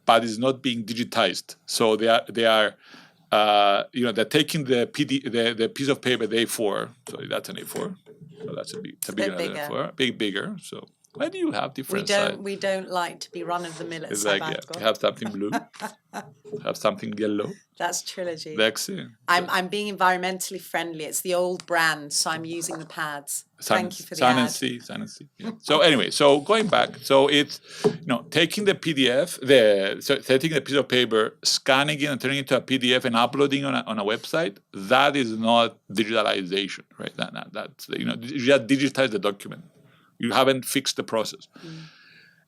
but is not being digitized. So they are they're taking the piece of paper, the A4. Sorry, that's an A4. So that's a bigger than A4. Bigger. So why do you have different sizes? We don't like to be run of the mill at Cyprus. Have something blue, have something yellow. That's Trilogy. Excellent. I'm being environmentally friendly. It's the old brand, so I'm using the pads. Thank you for the ad. Sun and sea. Yeah. So anyway, so going back, so it's taking the PDF, taking the piece of paper, scanning it and turning it into a PDF and uploading on a website. That is not digitalization, right? That's you just digitize the document. You haven't fixed the process.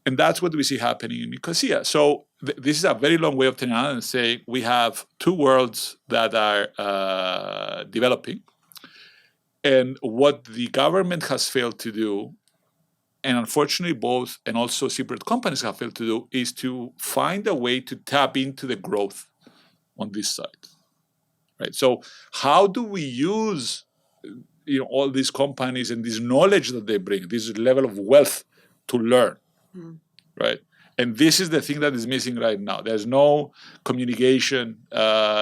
And that's what we see happening in Nicosia. So this is a very long way of turning around and saying we have two worlds that are developing. And what the government has failed to do, and unfortunately both and also separate companies have failed to do, is to find a way to tap into the growth on this side. Right? So how do we use all these companies and this knowledge that they bring, this level of wealth to learn, right? And this is the thing that is missing right now. There's no communication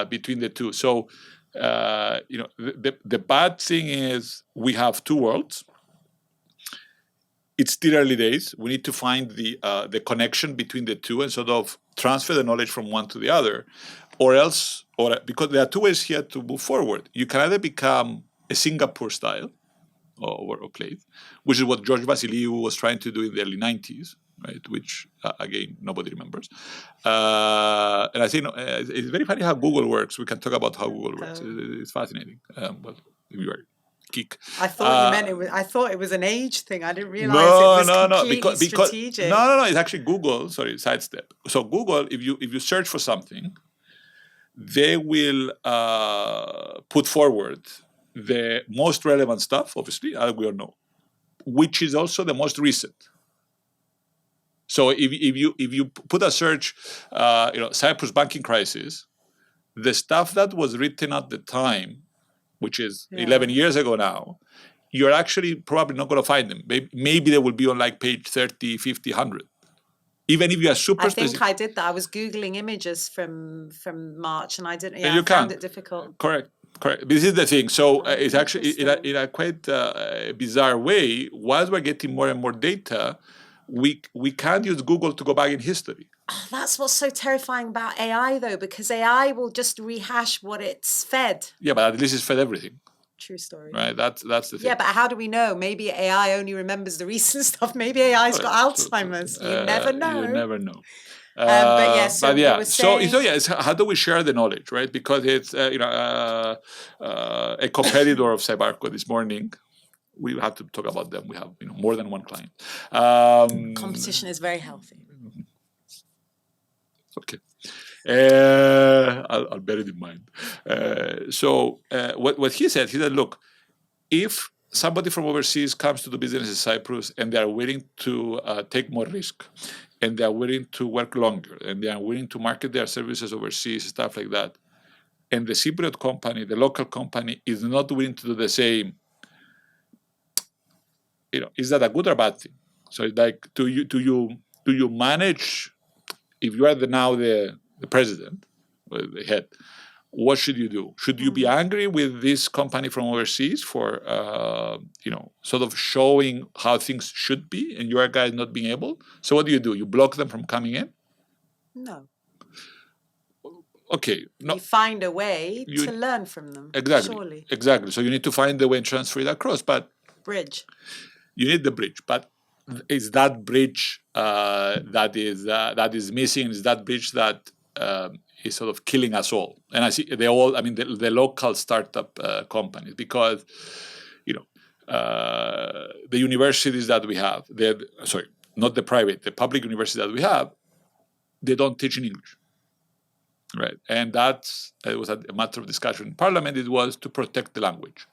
between the two. So, the bad thing is we have two worlds. It's still early days. We need to find the connection between the two and sort of transfer the knowledge from one to the other, or because there are two ways here to move forward. You can either become a Singapore style or clave, which is what George Vasiliou was trying to do in the early 90s, right? Which, again, nobody remembers. And I think it's very funny how Google works. We can talk about how Google works. It's fascinating. Well, if you are geek. I thought you meant it was. I thought it was an age thing. I didn't realize it was completely strategic. No. It's actually Google. Sorry, sidestep. So Google, if you search for something, they will put forward the most relevant stuff, obviously, as we all know, which is also the most recent. So if you put a search, Cyprus banking crisis, the stuff that was written at the time, which is 11 years ago now, you're actually probably not going to find them. Maybe they will be on like page 30, 50, 100. Even if you are super specific. I think I did that. I was Googling images from March, and I didn't. Yeah, You I found can't. it difficult. Correct. This is the thing. So it's actually in a quite bizarre way. While we're getting more and more data, we can't use Google to go back in history. Oh, that's what's so terrifying about AI, though, because AI will just rehash what it's fed. Yeah, but at least it's fed everything. True story. Right, that's the thing. Yeah, but how do we know? Maybe AI only remembers the recent stuff. Maybe AI's got Alzheimer's. You never know. You never know. But yeah, so you were saying... so yeah, it's how do we share the knowledge, right? Because it's a competitor of Cybarco this morning. We have to talk about them. We have more than one client. Competition is very healthy. Okay. I'll bear it in mind. So what he said, look, if somebody from overseas comes to do business in Cyprus and they are willing to take more risk, and they are willing to work longer, and they are willing to market their services overseas, stuff like that, and the Cypriot company, the local company, is not willing to do the same, is that a good or bad thing? So it's like, do you manage, if you are now the president, the head, what should you do? Should you be angry with this company from overseas for, sort of showing how things should be, and your guys not being able? So what do? You block them from coming in? No. Okay. No. You find a way to learn from them. Exactly. Surely. Exactly. So you need to find the way and transfer it across. But bridge. You need the bridge, but it's that bridge that is missing. Is that bridge that is sort of killing us all? And I see the local startup companies, because the universities that we have, not the private, the public universities that we have, they don't teach in English, right? And it was a matter of discussion in Parliament. It was to protect the language.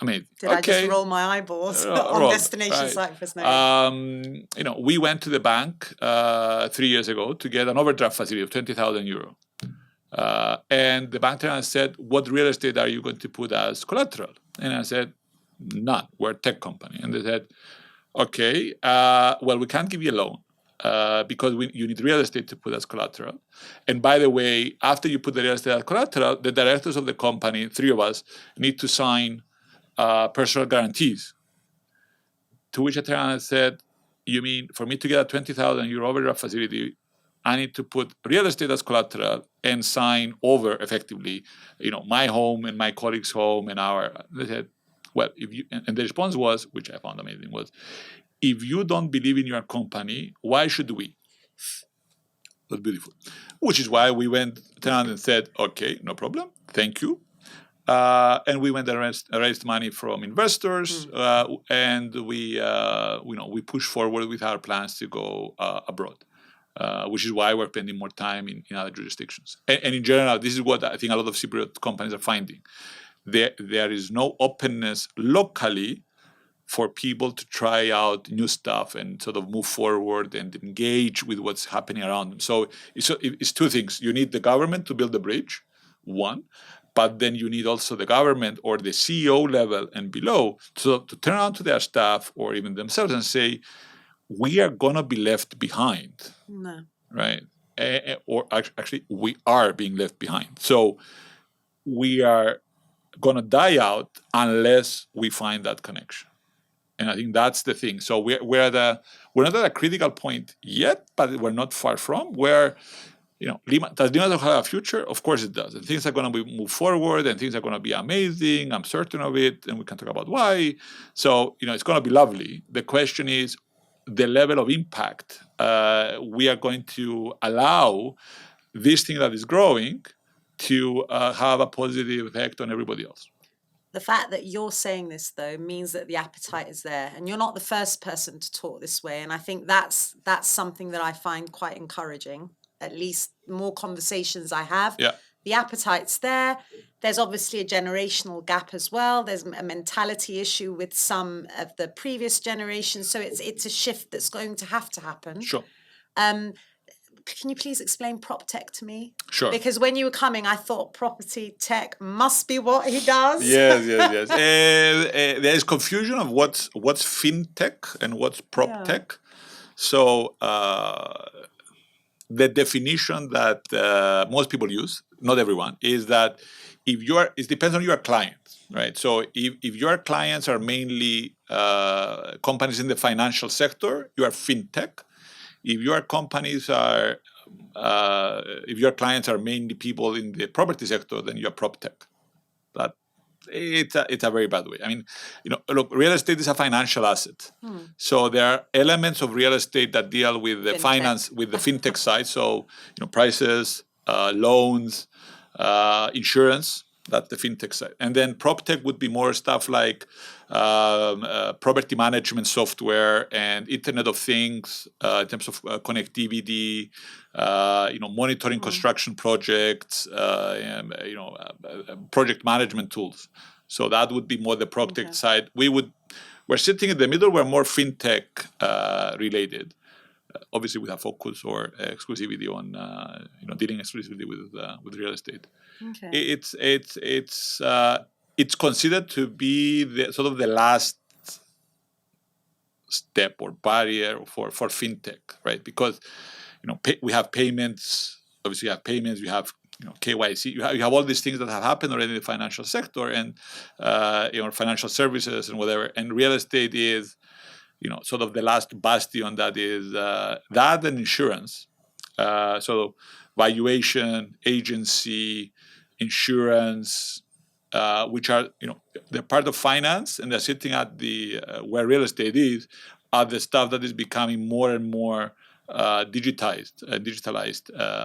I mean, I just roll my eyeballs on Destination Cyprus? No. We went to the bank 3 years ago to get an overdraft facility of €20,000. And the bank turned and said, "What real estate are you going to put as collateral?" And I said, "None. We're a tech company." And they said, "Okay, well, we can't give you a loan because you need real estate to put as collateral. And by the way, after you put the real estate as collateral, the directors of the company, 3 of us, need to sign personal guarantees." To which I turned and said, "You mean for me to get a €20,000 overdraft facility, I need to put real estate as collateral and sign over effectively, my home and my colleague's home and our?" They said, "Well, and the response was, which I found amazing, was, if you don't believe in your company, why should we?" That's beautiful. Which is why we went down and said, "Okay, no problem, thank you." And we went and raised money from investors, and we pushed forward with our plans to go abroad, which is why we're spending more time in other jurisdictions. And in general, this is what I think a lot of Cypriot companies are finding. There is no openness locally for people to try out new stuff and sort of move forward and engage with what's happening around them. So it's 2 things. You need the government to build the bridge, one. But then you need also the government or the CEO level and below to turn around to their staff or even themselves and say, we are going to be left behind. No. Right? Or actually, we are being left behind. So we are going to die out unless we find that connection. And I think that's the thing. So we're not at a critical point yet, but we're not far from where... does Lima have a future? Of course it does. And things are going to move forward and things are going to be amazing. I'm certain of it. And we can talk about why. So, it's going to be lovely. The question is the level of impact we are going to allow this thing that is growing to have a positive effect on everybody else. The fact that you're saying this, though, means that the appetite is there. And you're not the first person to talk this way. And I think that's something that I find quite encouraging. At least more conversations I have. Yeah. The appetite's there. There's obviously a generational gap as well. There's a mentality issue with some of the previous generations. So it's a shift that's going to have to happen. Sure. Can you please explain Proptech to me? Sure. Because when you were coming, I thought property tech must be what he does. Yes. There is confusion of what's fintech and what's proptech. So the definition that most people use, not everyone, is that it depends on your client, right? So if your clients are mainly companies in the financial sector, you are fintech. If your companies are, if your clients are mainly people in the property sector, then you're proptech. But it's a very bad way. I mean, look, real estate is a financial asset. So there are elements of real estate that deal with the finance, with the fintech side. So prices, loans, insurance. That's the fintech side. And then proptech would be more stuff like property management software and Internet of Things in terms of connectivity, monitoring construction projects, project management tools. So that would be more the proptech side. We're sitting in the middle. We're more fintech related. Obviously, with a focus or exclusivity on dealing exclusively with real estate. Okay. It's considered to be sort of the last step or barrier for fintech, right? Because we have payments. Obviously, you have payments. You have KYC. You have all these things that have happened already in the financial sector and financial services and whatever. And real estate is sort of the last bastion that is that and insurance. So valuation, agency, insurance, which are they're part of finance and they're sitting at the where real estate is, are the stuff that is becoming more and more digitalized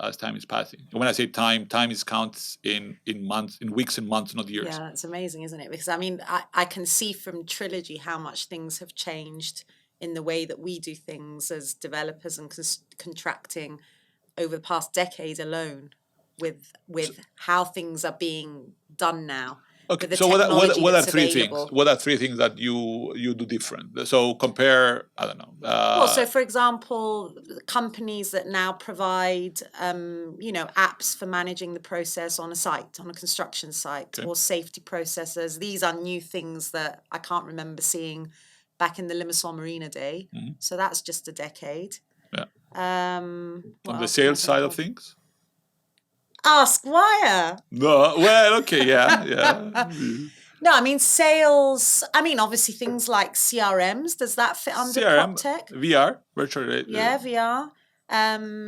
as time is passing. And when I say time is counts in months, in weeks and months, not years. Yeah, that's amazing, isn't it? Because I mean, I can see from Trilogy how much things have changed in the way that we do things as developers and contracting over the past decade alone, with how things are being done now. Okay, so what are three things? What are three things that you do different? So compare, I don't know. Well, so for example, companies that now provide, apps for managing the process on a site, on a construction site, or safety processes. These are new things that I can't remember seeing back in the Limassol Marina day. Mm-hmm. So that's just a decade. Yeah. On the sales side of things? Ask Wire. No, well, okay, yeah. No, I mean sales. I mean, obviously things like CRMs. Does that fit under PropTech? VR, virtual reality. Yeah, VR.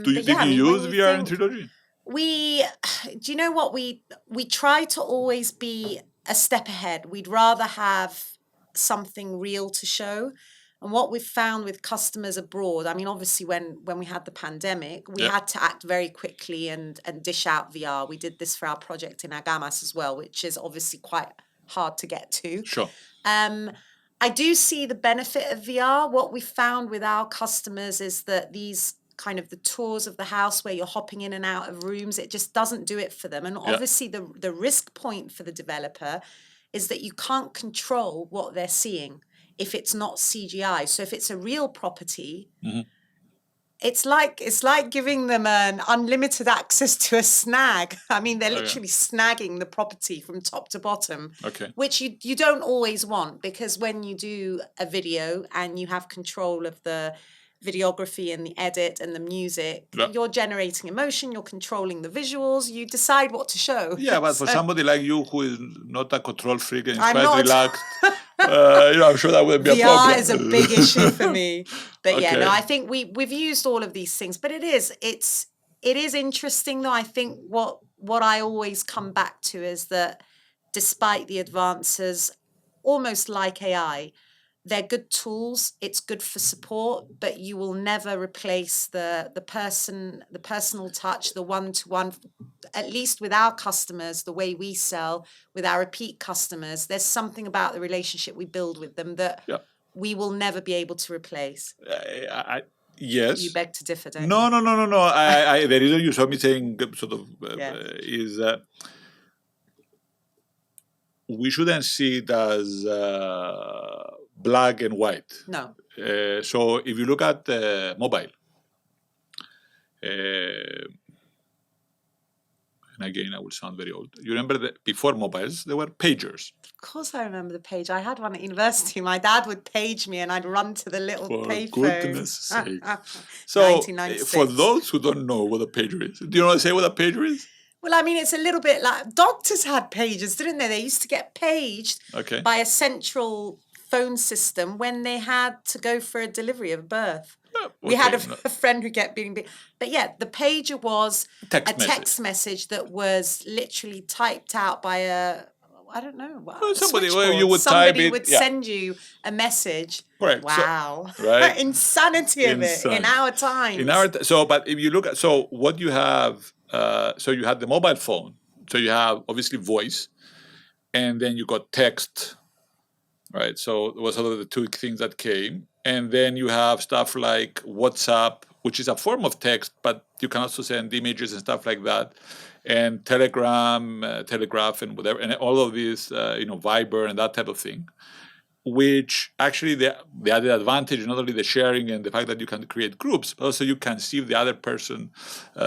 Did you use VR in Trilogy? Do you know what we try to always be a step ahead. We'd rather have something real to show. And what we've found with customers abroad, I mean, obviously when we had the pandemic, we had to act very quickly and dish out VR. We did this for our project in Agamas as well, which is obviously quite hard to get to. Sure. I do see the benefit of VR. What we found with our customers is that these kind of the tours of the house where you're hopping in and out of rooms, it just doesn't do it for them. And obviously the risk point for the developer is that you can't control what they're seeing if it's not CGI. So if it's a real property, it's like giving them an unlimited access to a snag. I mean, they're literally snagging the property from top to bottom, which you don't always want, because when you do a video and you have control of the videography and the edit and the music, you're generating emotion, you're controlling the visuals, you decide what to show. Yeah, but for somebody like you who is not a control freak and is quite relaxed, I'm sure that would be a problem. VR is a big issue for me. But I think we've used all of these things. But it is interesting though. I think what I always come back to is that despite the advances, almost like AI, they're good tools. It's good for support, but you will never replace the personal touch, the one-to-one. At least with our customers, the way we sell with our repeat customers, there's something about the relationship we build with them that we will never be able to replace. Yes. You beg to differ, don't you? No. The reason you saw me saying sort of is we shouldn't see it as black and white. No. So if you look at mobile, And again, I will sound very old. You remember that before mobiles, there were pagers. Of course I remember the page. I had one at university. My dad would page me and I'd run to the little For payphone. goodness sake. So, for those who don't know what a pager is, do you know what I say what a pager is? Well, I mean, it's a little bit like doctors had pagers, didn't they? They used to get paged by a central phone system when they had to go for a delivery of birth. We had a friend who kept being, but yeah, the pager was a text message that was literally typed out by I don't know. Somebody you would type it. Would send you a message. Correct. Wow. So, right. Insanity of it in our times. But if you look at what you have, so you had the mobile phone. So you have obviously voice, and then you got text. Right. So it was sort of the two things that came. And then you have stuff like WhatsApp, which is a form of text, but you can also send images and stuff like that. And Telegram, Telegraph, and whatever, and all of these, Viber and that type of thing, which actually the added advantage, not only the sharing and the fact that you can create groups, but also you can see if the other person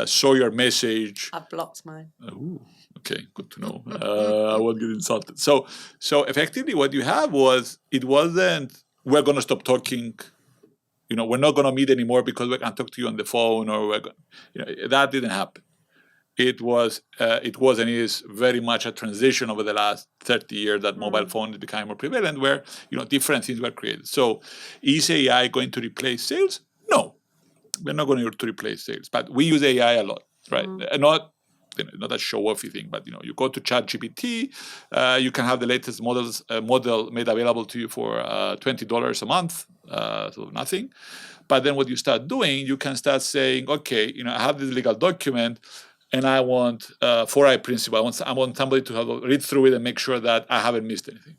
saw your message. I've blocked mine. Ooh. Okay, good to know. I won't get insulted. So effectively, what you have it wasn't we're going to stop talking. We're not going to meet anymore because we can't talk to you on the phone, or that didn't happen. It was and is very much a transition over the last 30 years that mobile phone is becoming more prevalent, where different things were created. So, is AI going to replace sales? No, we're not going to replace sales, but we use AI a lot, right? Not a show-offy thing, but you go to ChatGPT, you can have the latest model made available to you for $20 a month, so nothing. But then what you start doing, you can start saying, okay, I have this legal document, and I want 4i principle. I want somebody to have read through it and make sure that I haven't missed anything.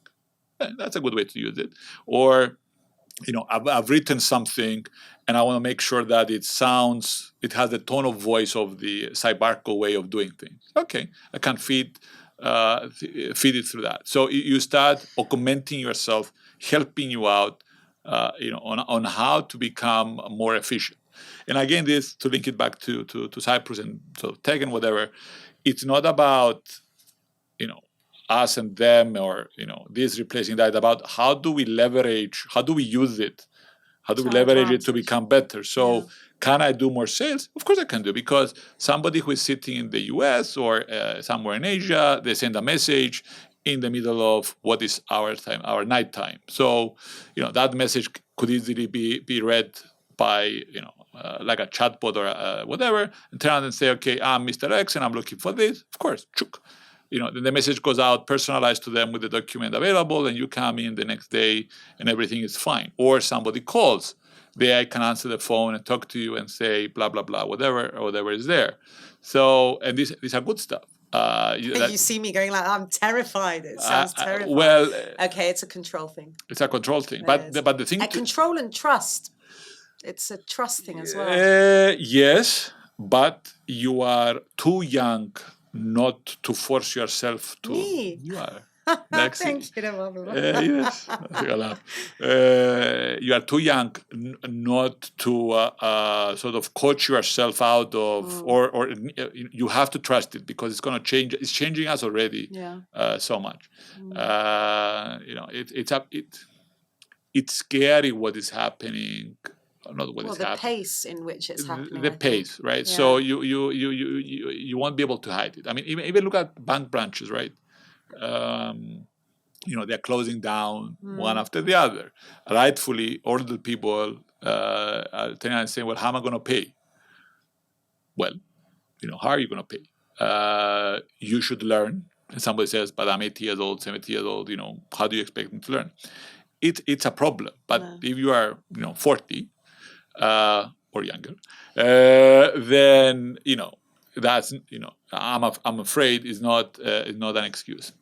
That's a good way to use it. Or I've written something and I want to make sure that it has the tone of voice of the Cybarco way of doing things. Okay, I can feed it through that. So you start augmenting yourself, helping you out, on how to become more efficient. And again, this to link it back to Cyprus and so tech and whatever. It's not about us and them, or this replacing that. About how do we use it, how do we leverage it to become better. So can I do more sales? Of course I can do, because somebody who is sitting in the US or somewhere in Asia, they send a message in the middle of what is our night time. So that message could easily be read by like a chatbot or whatever, and turn around and say, okay, I'm Mr. X and I'm looking for this. Of course, chuk. Then the message goes out personalized to them with the document available, and you come in the next day and everything is fine. Or somebody calls, the AI can answer the phone and talk to you and say blah blah blah, whatever is there. So, and these are good stuff. You see me going like, I'm terrified. It sounds terrifying. Okay, it's a control thing. It's a control thing, but the thing. Control and trust. It's a trust thing as well. Yes, but you are too young not to force yourself to. Me? You are. Thank you, yes. You are too young not to sort of coach yourself out of, or you have to trust it, because it's going to change. It's changing us already so much. It's scary what is happening. Not what is happening. The pace in which it's happening. The pace, right? Yeah. So you won't be able to hide it. I mean, even look at bank branches, right? They're closing down one after the other. Rightfully, all the people are turning and saying, "Well, how am I going to pay?" Well, how are you going to pay? You should learn. And somebody says, "But I'm 80 years old, 70 years old. How do you expect me to learn?" It's a problem. But if you are 40. Or younger, then that's I'm afraid is not an excuse.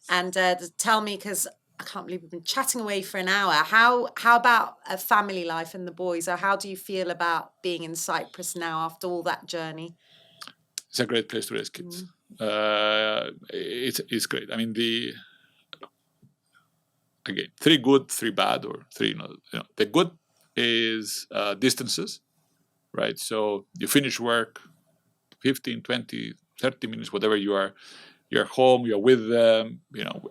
And tell me, because I can't believe we've been chatting away for an hour. How about a family life and the boys? Or how do you feel about being in Cyprus now after all that journey? It's a great place to raise kids. It's great. I mean, again, 3 good, 3 bad, or 3 the good is distances. right? So you finish work, 15, 20, 30 minutes, whatever you're home, you're with them.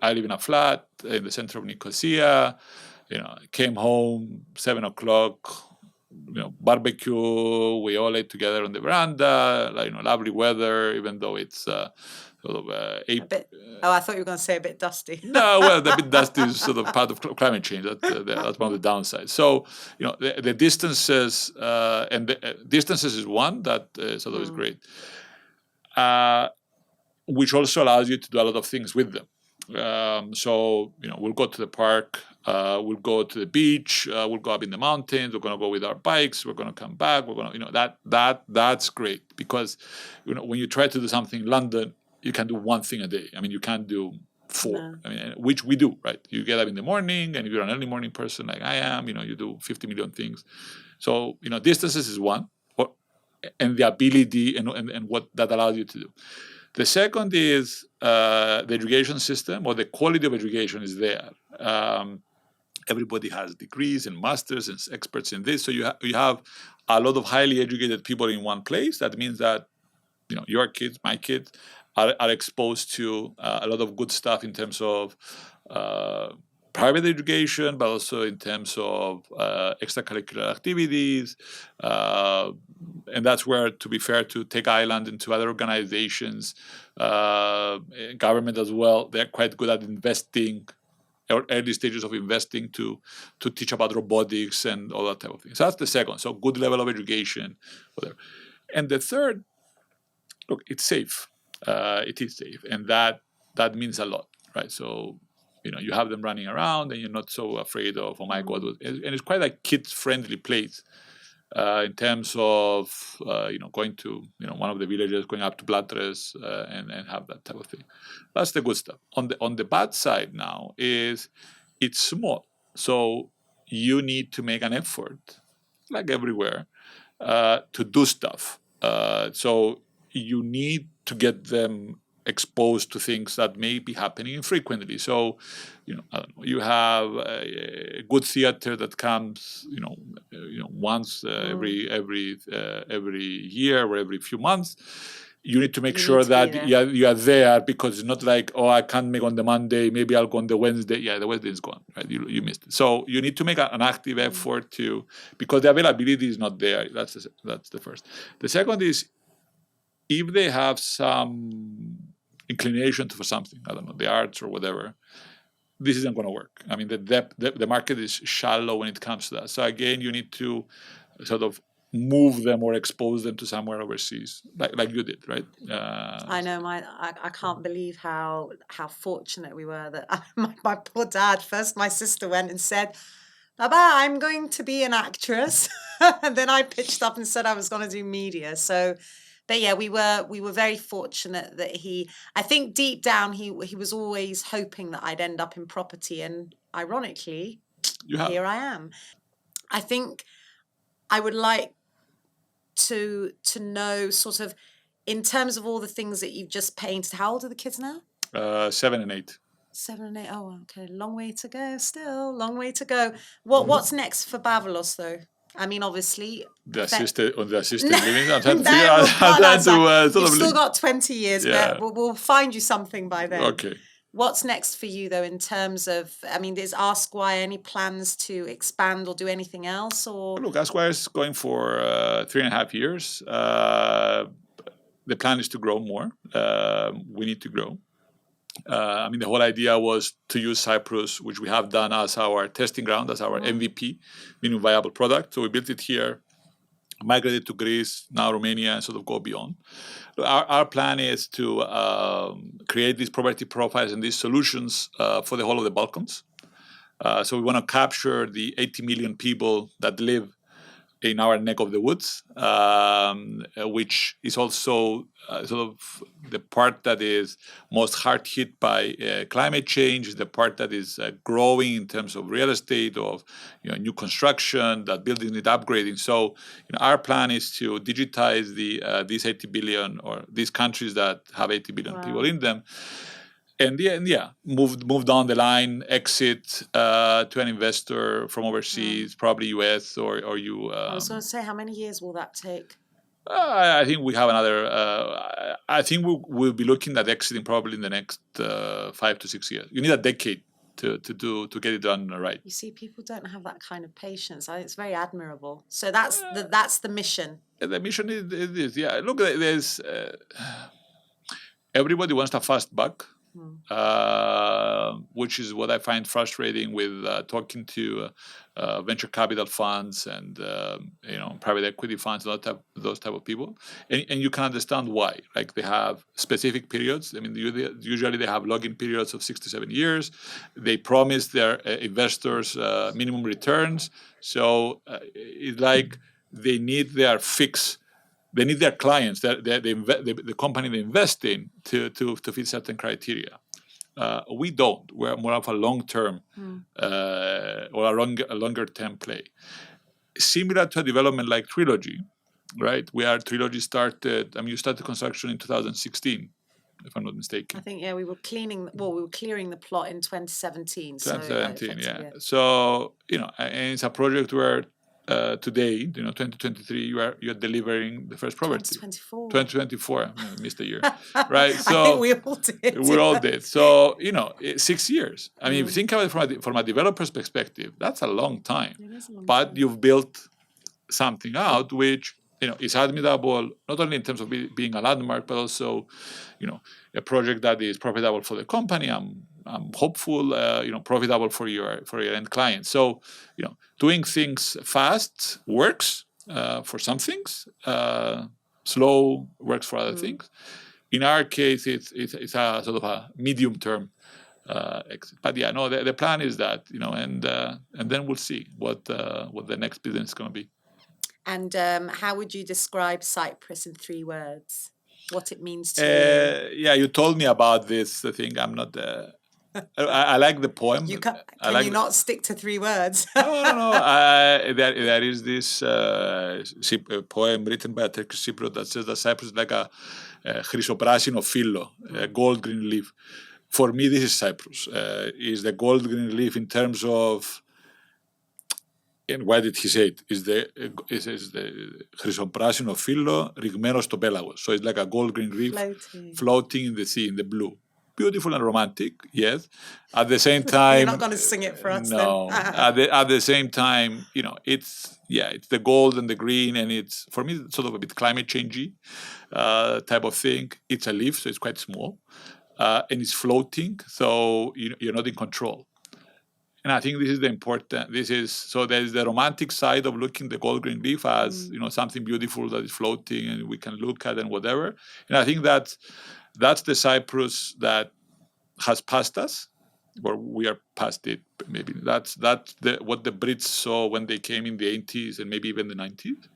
I live in a flat in the center of Nicosia. I came home 7 o'clock. Barbecue. We all ate together on the veranda. Lovely weather, even though it's sort of A bit. I thought you were going to say a bit dusty. No, well, the bit dusty is sort of part of climate change. That's one of the downsides. So, the distances and the distances is one that sort of is great, which also allows you to do a lot of things with them. So, we'll go to the park, we'll go to the beach, we'll go up in the mountains. We're going to go with our bikes. We're going to come back. We're going to, that's great because, when you try to do something in London, you can do one thing a day. I mean, you can't do four. No. Which we do, right? You get up in the morning, and if you're an early morning person like I am, you do 50 million things. So, distances is one, and the ability and what that allows you to do. The second is the education system, or the quality of education is there. Everybody has degrees and masters and experts in this. So you have a lot of highly educated people in one place. That means that your kids, my kids, are exposed to a lot of good stuff in terms of private education, but also in terms of extracurricular activities. And that's where, to be fair to Tech Island and to other organizations, government as well, they're quite good at investing, or early stages of investing to teach about robotics and all that type of thing. So that's the second. So good level of education, whatever. And the third, look, it's safe. It is safe, and that means a lot, right? So, you have them running around, and you're not so afraid of, oh my God, and it's quite a kids-friendly place in terms of going to one of the villages, going up to Blatres, and have that type of thing. That's the good stuff. On the bad side now is it's small, so you need to make an effort, like everywhere, to do stuff. So you need to get them exposed to things that may be happening infrequently. So, I don't know, you have a good theater that comes, once every year or every few months. You need to make sure that you are there, because it's not like, oh, I can't make on the Monday, maybe I'll go on the Wednesday. Yeah, the Wednesday is gone, right? You missed it. So you need to make an active effort because the availability is not there. That's the first. The second is, if they have some inclination for something, I don't know, the arts or whatever, this isn't going to work. I mean, the market is shallow when it comes to that. So again, you need to sort of move them or expose them to somewhere overseas, like you did, right? I know. I can't believe how fortunate we were that my poor dad. First, my sister went and said, "Baba, I'm going to be an actress," and then I pitched up and said I was going to do media. So, but yeah, we were very fortunate that I think deep down he was always hoping that I'd end up in property, and ironically, here I am. I think I would like to know, sort of, in terms of all the things that you've just painted. How old are the kids now? 7 and 8. 7 and 8. Oh, okay. Long way to go. Still, long way to go. What's next for Pavlos, though? I mean, obviously, the assisted living. I'm trying to figure out. You've still got 20 years, Yeah. but we'll find you something by then. Okay. What's next for you, though, in terms of, I mean, is Askwire any plans to expand or do anything else? Or look, Askwire is going for 3.5 years. The plan is to grow more. We need to grow. I mean, the whole idea was to use Cyprus, which we have done, as our testing ground, as our MVP, minimum viable product. So we built it here, migrated to Greece, now Romania, and sort of go beyond. Our plan is to create these property profiles and these solutions for the whole of the Balkans. So we want to capture the 80 million people that live in our neck of the woods, which is also sort of the part that is most hard hit by climate change, the part that is growing in terms of real estate, of new construction, that buildings need upgrading. So our plan is to digitize these 80 billion, or these countries that have 80 billion people in them, move down the line, exit to an investor from overseas, probably US or you. I was going to say, how many years will that take? I think we have another. I think we'll be looking at exiting probably in the next 5 to 6 years. You need a decade to get it done right. You see, people don't have that kind of patience. It's very admirable. So that's the mission. The mission is look, there's everybody wants a fast buck, which is what I find frustrating with talking to venture capital funds and private equity funds, those type of people, and you can understand why. Like they have specific periods. I mean, usually they have login periods of 6 to 7 years. They promise their investors minimum returns. So it's like they need their fix. They need their clients, the company they invest in, to fit certain criteria. We don't. We're more of a long-term or a longer-term play. Similar to a development like Trilogy, right? Trilogy started. I mean, you started construction in 2016, if I'm not mistaken. I think we were clearing the plot in 2017. 2017, yeah. So and it's a project where. Today, 2023, you're delivering the first property. 2024, I missed a year, right? So I think we all did. We all did. So 6 years. I mean, if you think about it from a developer's perspective, that's a long time. It is a long but time. You've built something out which is admirable, not only in terms of being a landmark, but also a project that is profitable for the company. I'm hopeful, profitable for your end client. So, doing things fast works for some things. Slow works for other things. In our case, it's a sort of a medium term exit. But the plan is that, and then we'll see what the next business is going to be. And how would you describe Cyprus in 3 words? What it means to you? Yeah, you told me about this thing. I'm not. I like the poem. Can you not stick to 3 words? No. There is this poem written by a Turkish Cypriot that says that Cyprus is like a χρυσοπράσινο φύλλο, a gold green leaf. For me, this is Cyprus. Is the gold green leaf in terms of. And why did he say it? Is the χρυσοπράσινο φύλλο ρηγμένο στο πέλαγος. So it's like a gold green leaf floating in the sea, in the blue. Beautiful and romantic, yes. At the same time, you're not going to sing it for us. No. At the same time, it's the gold and the green, and it's for me sort of a bit climate changey type of thing. It's a leaf, so it's quite small, and it's floating, so you're not in control. And I think this is the important. So there is the romantic side of looking the gold green leaf as something beautiful that is floating and we can look at and whatever. And I think that's the Cyprus that has passed us, or we are past it. Maybe that's what the Brits saw when they came in the 80s and maybe even the 90s.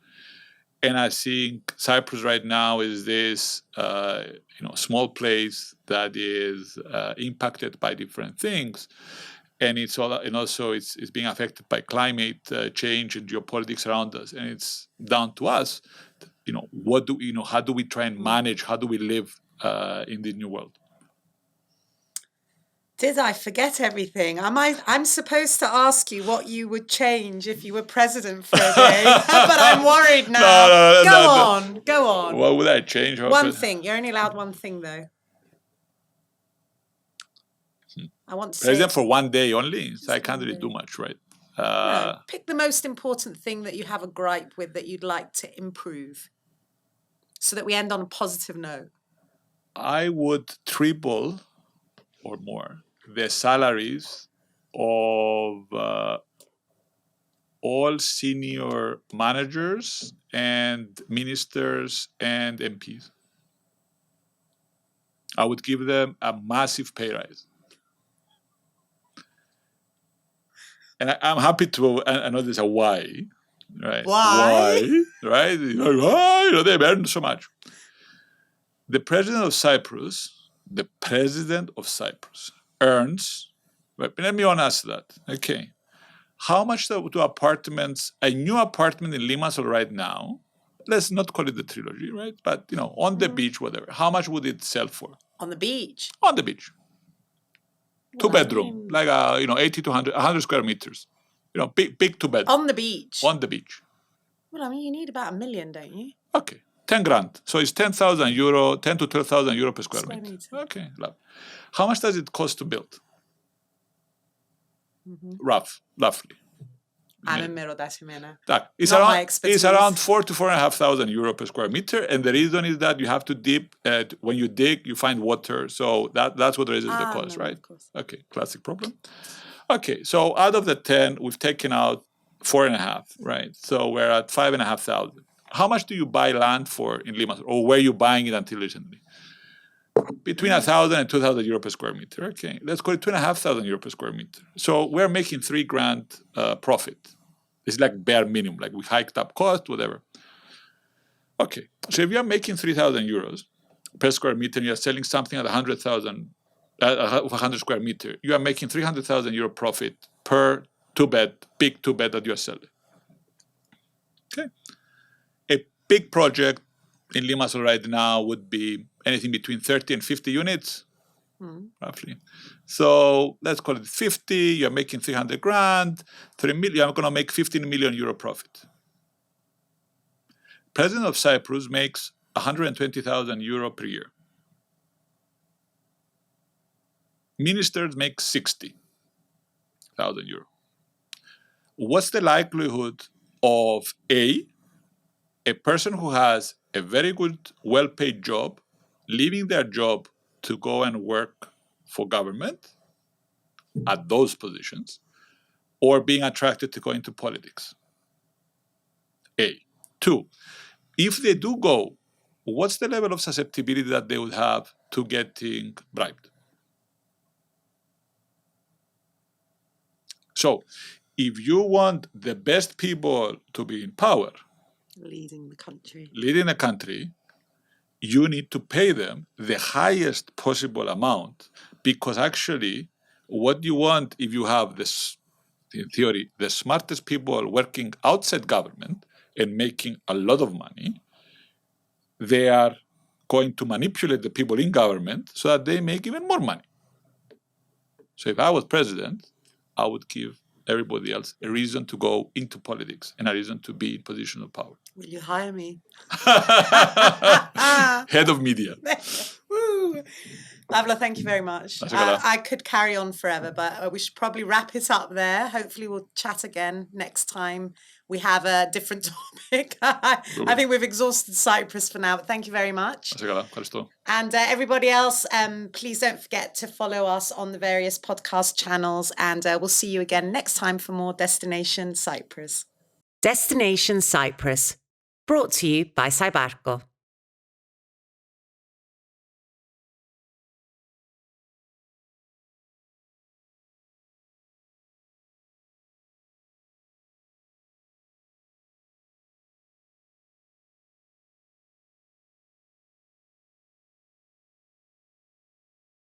And I think Cyprus right now is this small place that is impacted by different things. And also it's being affected by climate change and geopolitics around us, and it's down to us. How do we try and manage? How do we live in this new world? Did I forget everything? I'm supposed to ask you what you would change if you were president for a day, but I'm worried now. Go on. What would I change? One thing. You're only allowed one thing, though. I want to president for one day only, so I can't really do much, right? No, pick the most important thing that you have a gripe with that you'd like to improve, so that we end on a positive note. I would triple or more the salaries of all senior managers and ministers and MPs. I would give them a massive pay rise. And I'm happy to. I know there's a why, right? Why? Right? They've earned so much. The president of Cyprus earns. Let me ask that. Okay, how much do apartments? A new apartment in Limassol right now. Let's not call it the Trilogy, right? But on the beach, whatever. How much would it sell for? On the beach. On the beach. Two-bedroom, like 80 to 100 square meters. Big two-bed. On the beach? On the beach. Well, I mean, you need about $1 million, don't you? Okay, 10 grand. So it's 10,000 euro, 10 to 12,000 euro per square meter. Okay, how much does it cost to build? Roughly. It's around 4,000 to 4,500 euro per square meter, and the reason is that you have to dip. When you dig, you find water, so that's what raises the cost, right? Okay, classic problem. Okay, so out of the 10, we've taken out 4.5, right? So we're at 5,500. How much do you buy land for in Limassol, or were you buying it until recently? Between 1,000 and 2,000 euro per square meter. Okay, let's call it 2,500 euro per square meter. So we're making 3 grand profit. It's like bare minimum, like we hiked up cost, whatever. Okay, so if you're making 3,000 euros per square meter, and you're selling something at 100,000, 100 square meter, you are making 300,000 euro profit per big two-bed that you're selling. Okay, a big project in Limassol right now would be anything between 30 and 50 units, roughly. So let's call it 50. You're making 300 grand. 3 million. I'm going to make 15 million euro profit. President of Cyprus makes 120,000 euro per year. Ministers make 60,000 euro. What's the likelihood of a person who has a very good, well-paid job, leaving their job to go and work for government at those positions, or being attracted to go into politics? A. 2, if they do go, what's the level of susceptibility that they would have to getting bribed? So, if you want the best people to be in power, leading the country, you need to pay them the highest possible amount, because actually what you want, if you have this, in theory, the smartest people working outside government and making a lot of money, they are going to manipulate the people in government so that they make even more money. So if I was president, I would give everybody else a reason to go into politics and a reason to be in position of power. Will you hire me? Head of media. Woo. Pavlo, thank you very much. I could carry on forever, but we should probably wrap it up there. Hopefully we'll chat again next time we have a different topic. I think we've exhausted Cyprus for now, but thank you very much. And everybody else, please don't forget to follow us on the various podcast channels, and we'll see you again next time for more Destination Cyprus. Destination Cyprus, brought to you by Cybarco.